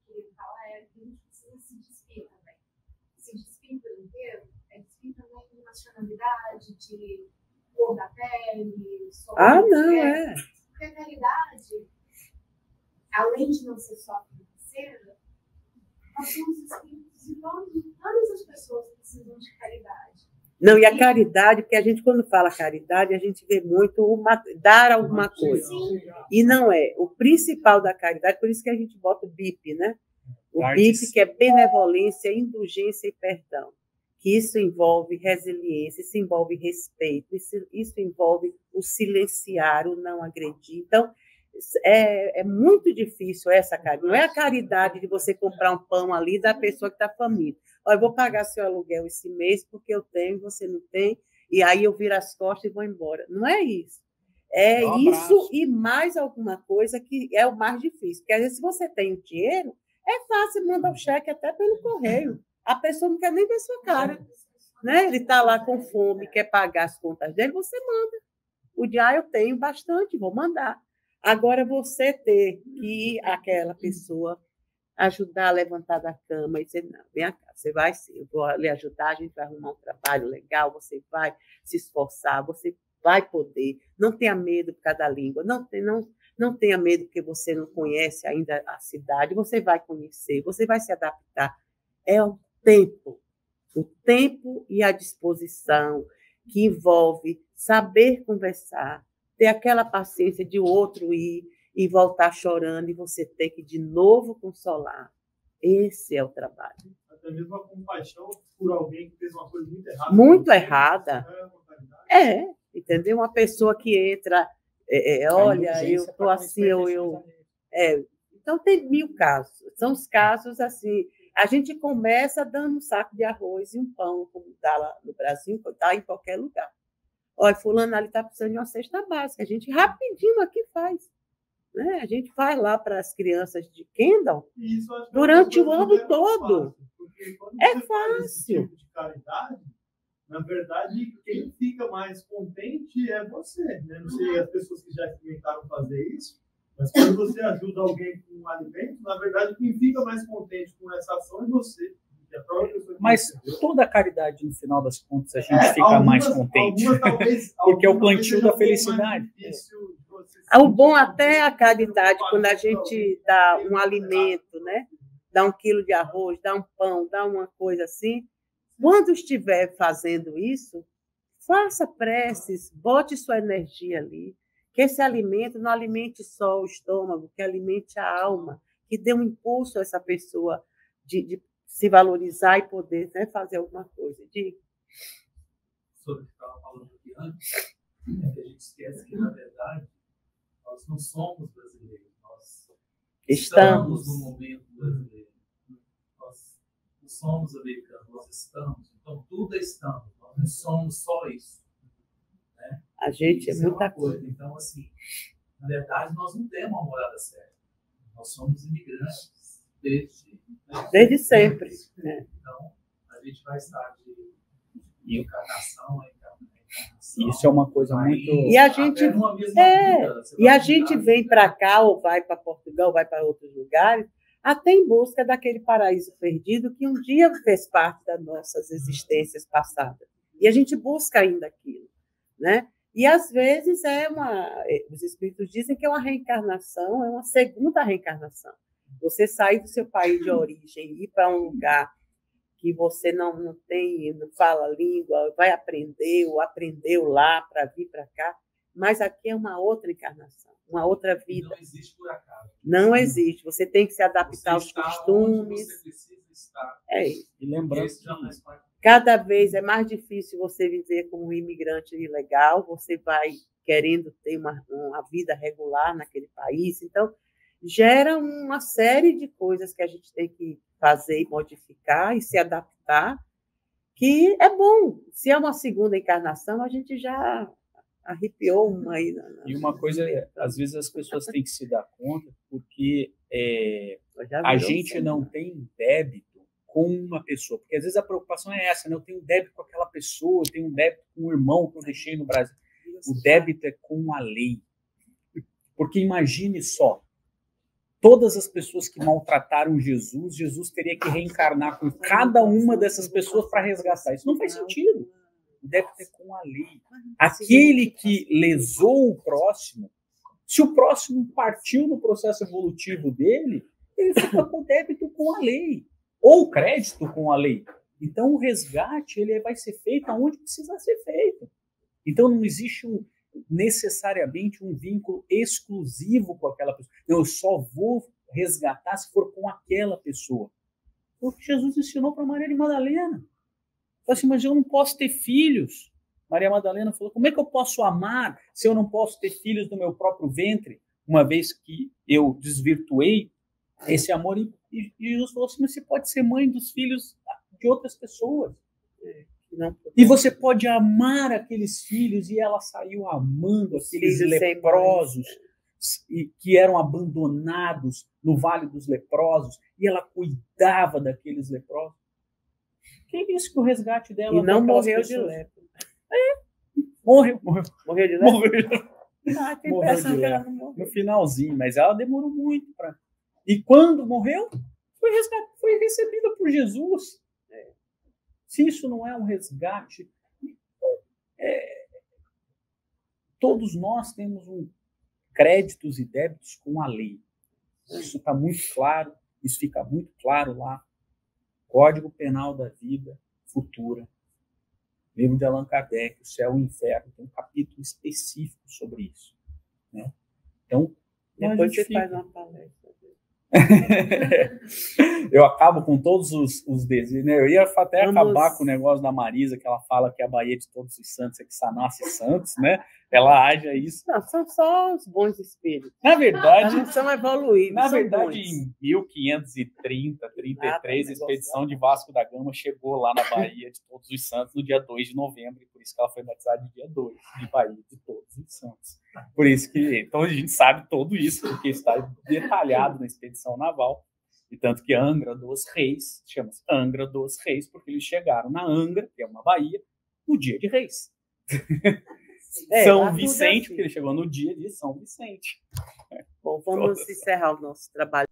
queria falar é que a gente precisa se despir também. Se despir pelo inteiro, é despir também de nacionalidade, de cor da pele, Porque a caridade, além de não ser só financeira, nós somos espíritos e todas as pessoas precisam de caridade. Não, e a caridade, porque a gente, quando fala caridade, a gente vê muito dar alguma coisa. E não é. O principal da caridade, por isso que a gente bota o BIP, né? O BIP, que é benevolência, indulgência e perdão. Que isso envolve resiliência, isso envolve respeito, isso envolve o silenciar, o não agredir. Então, é muito difícil essa caridade. Não é a caridade de você comprar um pão ali da pessoa que está faminta. Olha, eu vou pagar seu aluguel esse mês porque eu tenho, você não tem, e aí eu viro as costas e vou embora. Não é isso. É isso e mais alguma coisa que é o mais difícil. Porque, às vezes, se você tem o dinheiro, é fácil mandar o cheque até pelo correio. A pessoa não quer nem ver sua cara. Né? Ele está lá com fome, quer pagar as contas dele, você manda. O dia, eu tenho bastante, vou mandar. Agora, você ter que aquela pessoa ajudar a levantar da cama e dizer, não, vem cá, você vai sim, eu vou lhe ajudar, a gente vai arrumar um trabalho legal, você vai se esforçar, você vai poder, não tenha medo por causa da língua, não tenha medo porque você não conhece ainda a cidade, você vai conhecer, você vai se adaptar. É o tempo e a disposição que envolve saber conversar, ter aquela paciência de outro ir e voltar chorando e você ter que de novo consolar. Esse é o trabalho. Até mesmo a compaixão por alguém que fez uma coisa muito errada. Muito errada. Entendeu? Uma pessoa que entra, olha, eu estou assim, então, tem 1000 casos. São os casos assim. A gente começa dando um saco de arroz e um pão, como dá lá no Brasil, dá em qualquer lugar. Olha, fulano ali está precisando de uma cesta básica. A gente rapidinho aqui faz. Né? A gente vai lá para as crianças de Kendall durante o ano todo. É fácil. Esse tipo de caridade, na verdade, quem fica mais contente é você. Né? Não sei as pessoas que já experimentaram fazer isso, mas quando você ajuda alguém com um alimento, na verdade, quem fica mais contente com essa ação é você. Mas toda a caridade, no final das contas, a gente fica mais contente. Porque é o plantio da felicidade. O bom até a caridade, quando a gente dá um alimento, né? Dá 1 quilo de arroz, dá um pão, dá uma coisa assim. Quando estiver fazendo isso, faça preces, bote sua energia ali. Que esse alimento não alimente só o estômago, que alimente a alma, que dê um impulso a essa pessoa de se valorizar e poder, né, fazer alguma coisa. Diga. Sobre o que estava falando aqui antes, é que a gente esquece que, na verdade, nós não somos brasileiros, nós estamos no momento brasileiro. Nós não somos americanos, nós estamos. Então, tudo é estamos, nós não somos só isso. Né? A gente isso é muita coisa. Então, assim, na verdade, nós não temos uma morada certa. Nós somos imigrantes desde sempre. Né? Então, a gente vai estar de encarnação a encarnação. Isso é uma coisa muito... E a gente vem para cá, ou vai para Portugal, vai para outros lugares, até em busca daquele paraíso perdido que um dia fez parte das nossas existências passadas. E a gente busca ainda aquilo. Né? E, às vezes, os espíritos dizem que é uma reencarnação, é uma segunda reencarnação. Você sair do seu país de origem e ir para um lugar que você não tem, não fala a língua, vai aprender, ou aprendeu lá para vir para cá, mas aqui é uma outra encarnação, uma outra vida. Não existe por acaso. Não existe. Você tem que se adaptar aos costumes. Você precisa estar. É isso. E lembrando cada vez é mais difícil você viver como um imigrante ilegal, você vai querendo ter uma vida regular naquele país, então gera uma série de coisas que a gente tem que fazer e modificar e se adaptar, que é bom. Se é uma segunda encarnação, a gente já arrepiou uma aí. E uma coisa, às vezes as pessoas têm que se dar conta, porque a gente não tem débito com uma pessoa, porque às vezes a preocupação é essa, né? Eu tenho débito com aquela pessoa, eu tenho débito com o irmão que eu deixei no Brasil. O débito é com a lei. Porque imagine só, todas as pessoas que maltrataram Jesus, Jesus teria que reencarnar com cada uma dessas pessoas para resgatar. Isso não faz sentido. O débito é com a lei. Aquele que lesou o próximo, se o próximo partiu no processo evolutivo dele, ele fica com débito com a lei. Ou crédito com a lei. Então, o resgate ele vai ser feito aonde precisa ser feito. Então, não existe necessariamente um vínculo exclusivo com aquela pessoa. Eu só vou resgatar se for com aquela pessoa. Foi o que Jesus ensinou para Maria de Madalena. Falou assim, mas eu não posso ter filhos. Maria Madalena falou, como é que eu posso amar se eu não posso ter filhos do meu próprio ventre? Uma vez que eu desvirtuei esse amor. E Jesus falou assim, mas você pode ser mãe dos filhos de outras pessoas. E você pode amar aqueles filhos, e ela saiu amando aqueles leprosos que eram abandonados no Vale dos Leprosos, e ela cuidava daqueles leprosos. Que é isso que o resgate dela... E não morreu de lepra. Morreu. Morreu de lepra? Morreu. Tem impressão que ela não morreu. No finalzinho, mas ela demorou muito para... E quando morreu, foi recebida por Jesus. Se isso não é um resgate, todos nós temos créditos e débitos com a lei. Isso está muito claro, isso fica muito claro lá. Código Penal da Vida Futura, livro de Allan Kardec, O Céu e o Inferno, tem um capítulo específico sobre isso. Né? Então, depois você faz uma palestra. Eu acabo com todos os desejos, né? Eu ia até acabar com o negócio da Marisa, que ela fala que a Bahia de Todos os Santos é que só nasce santos, né? Ela age isso. Não, são só os bons espíritos. Na verdade, não são evoluídos. Na verdade, bons. Em 1530, 33, a expedição de Vasco da Gama chegou lá na Bahia de Todos os Santos no dia 2 de novembro, e por isso que ela foi batizada de dia 2 de Bahia de Todos os Santos. Por isso que, então a gente sabe tudo isso, porque está detalhado na expedição naval, e tanto que Angra dos Reis, chama-se Angra dos Reis, porque eles chegaram na Angra, que é uma baía, no dia de Reis. São Vicente, porque ele chegou no dia de São Vicente. Bom, vamos encerrar o nosso trabalho.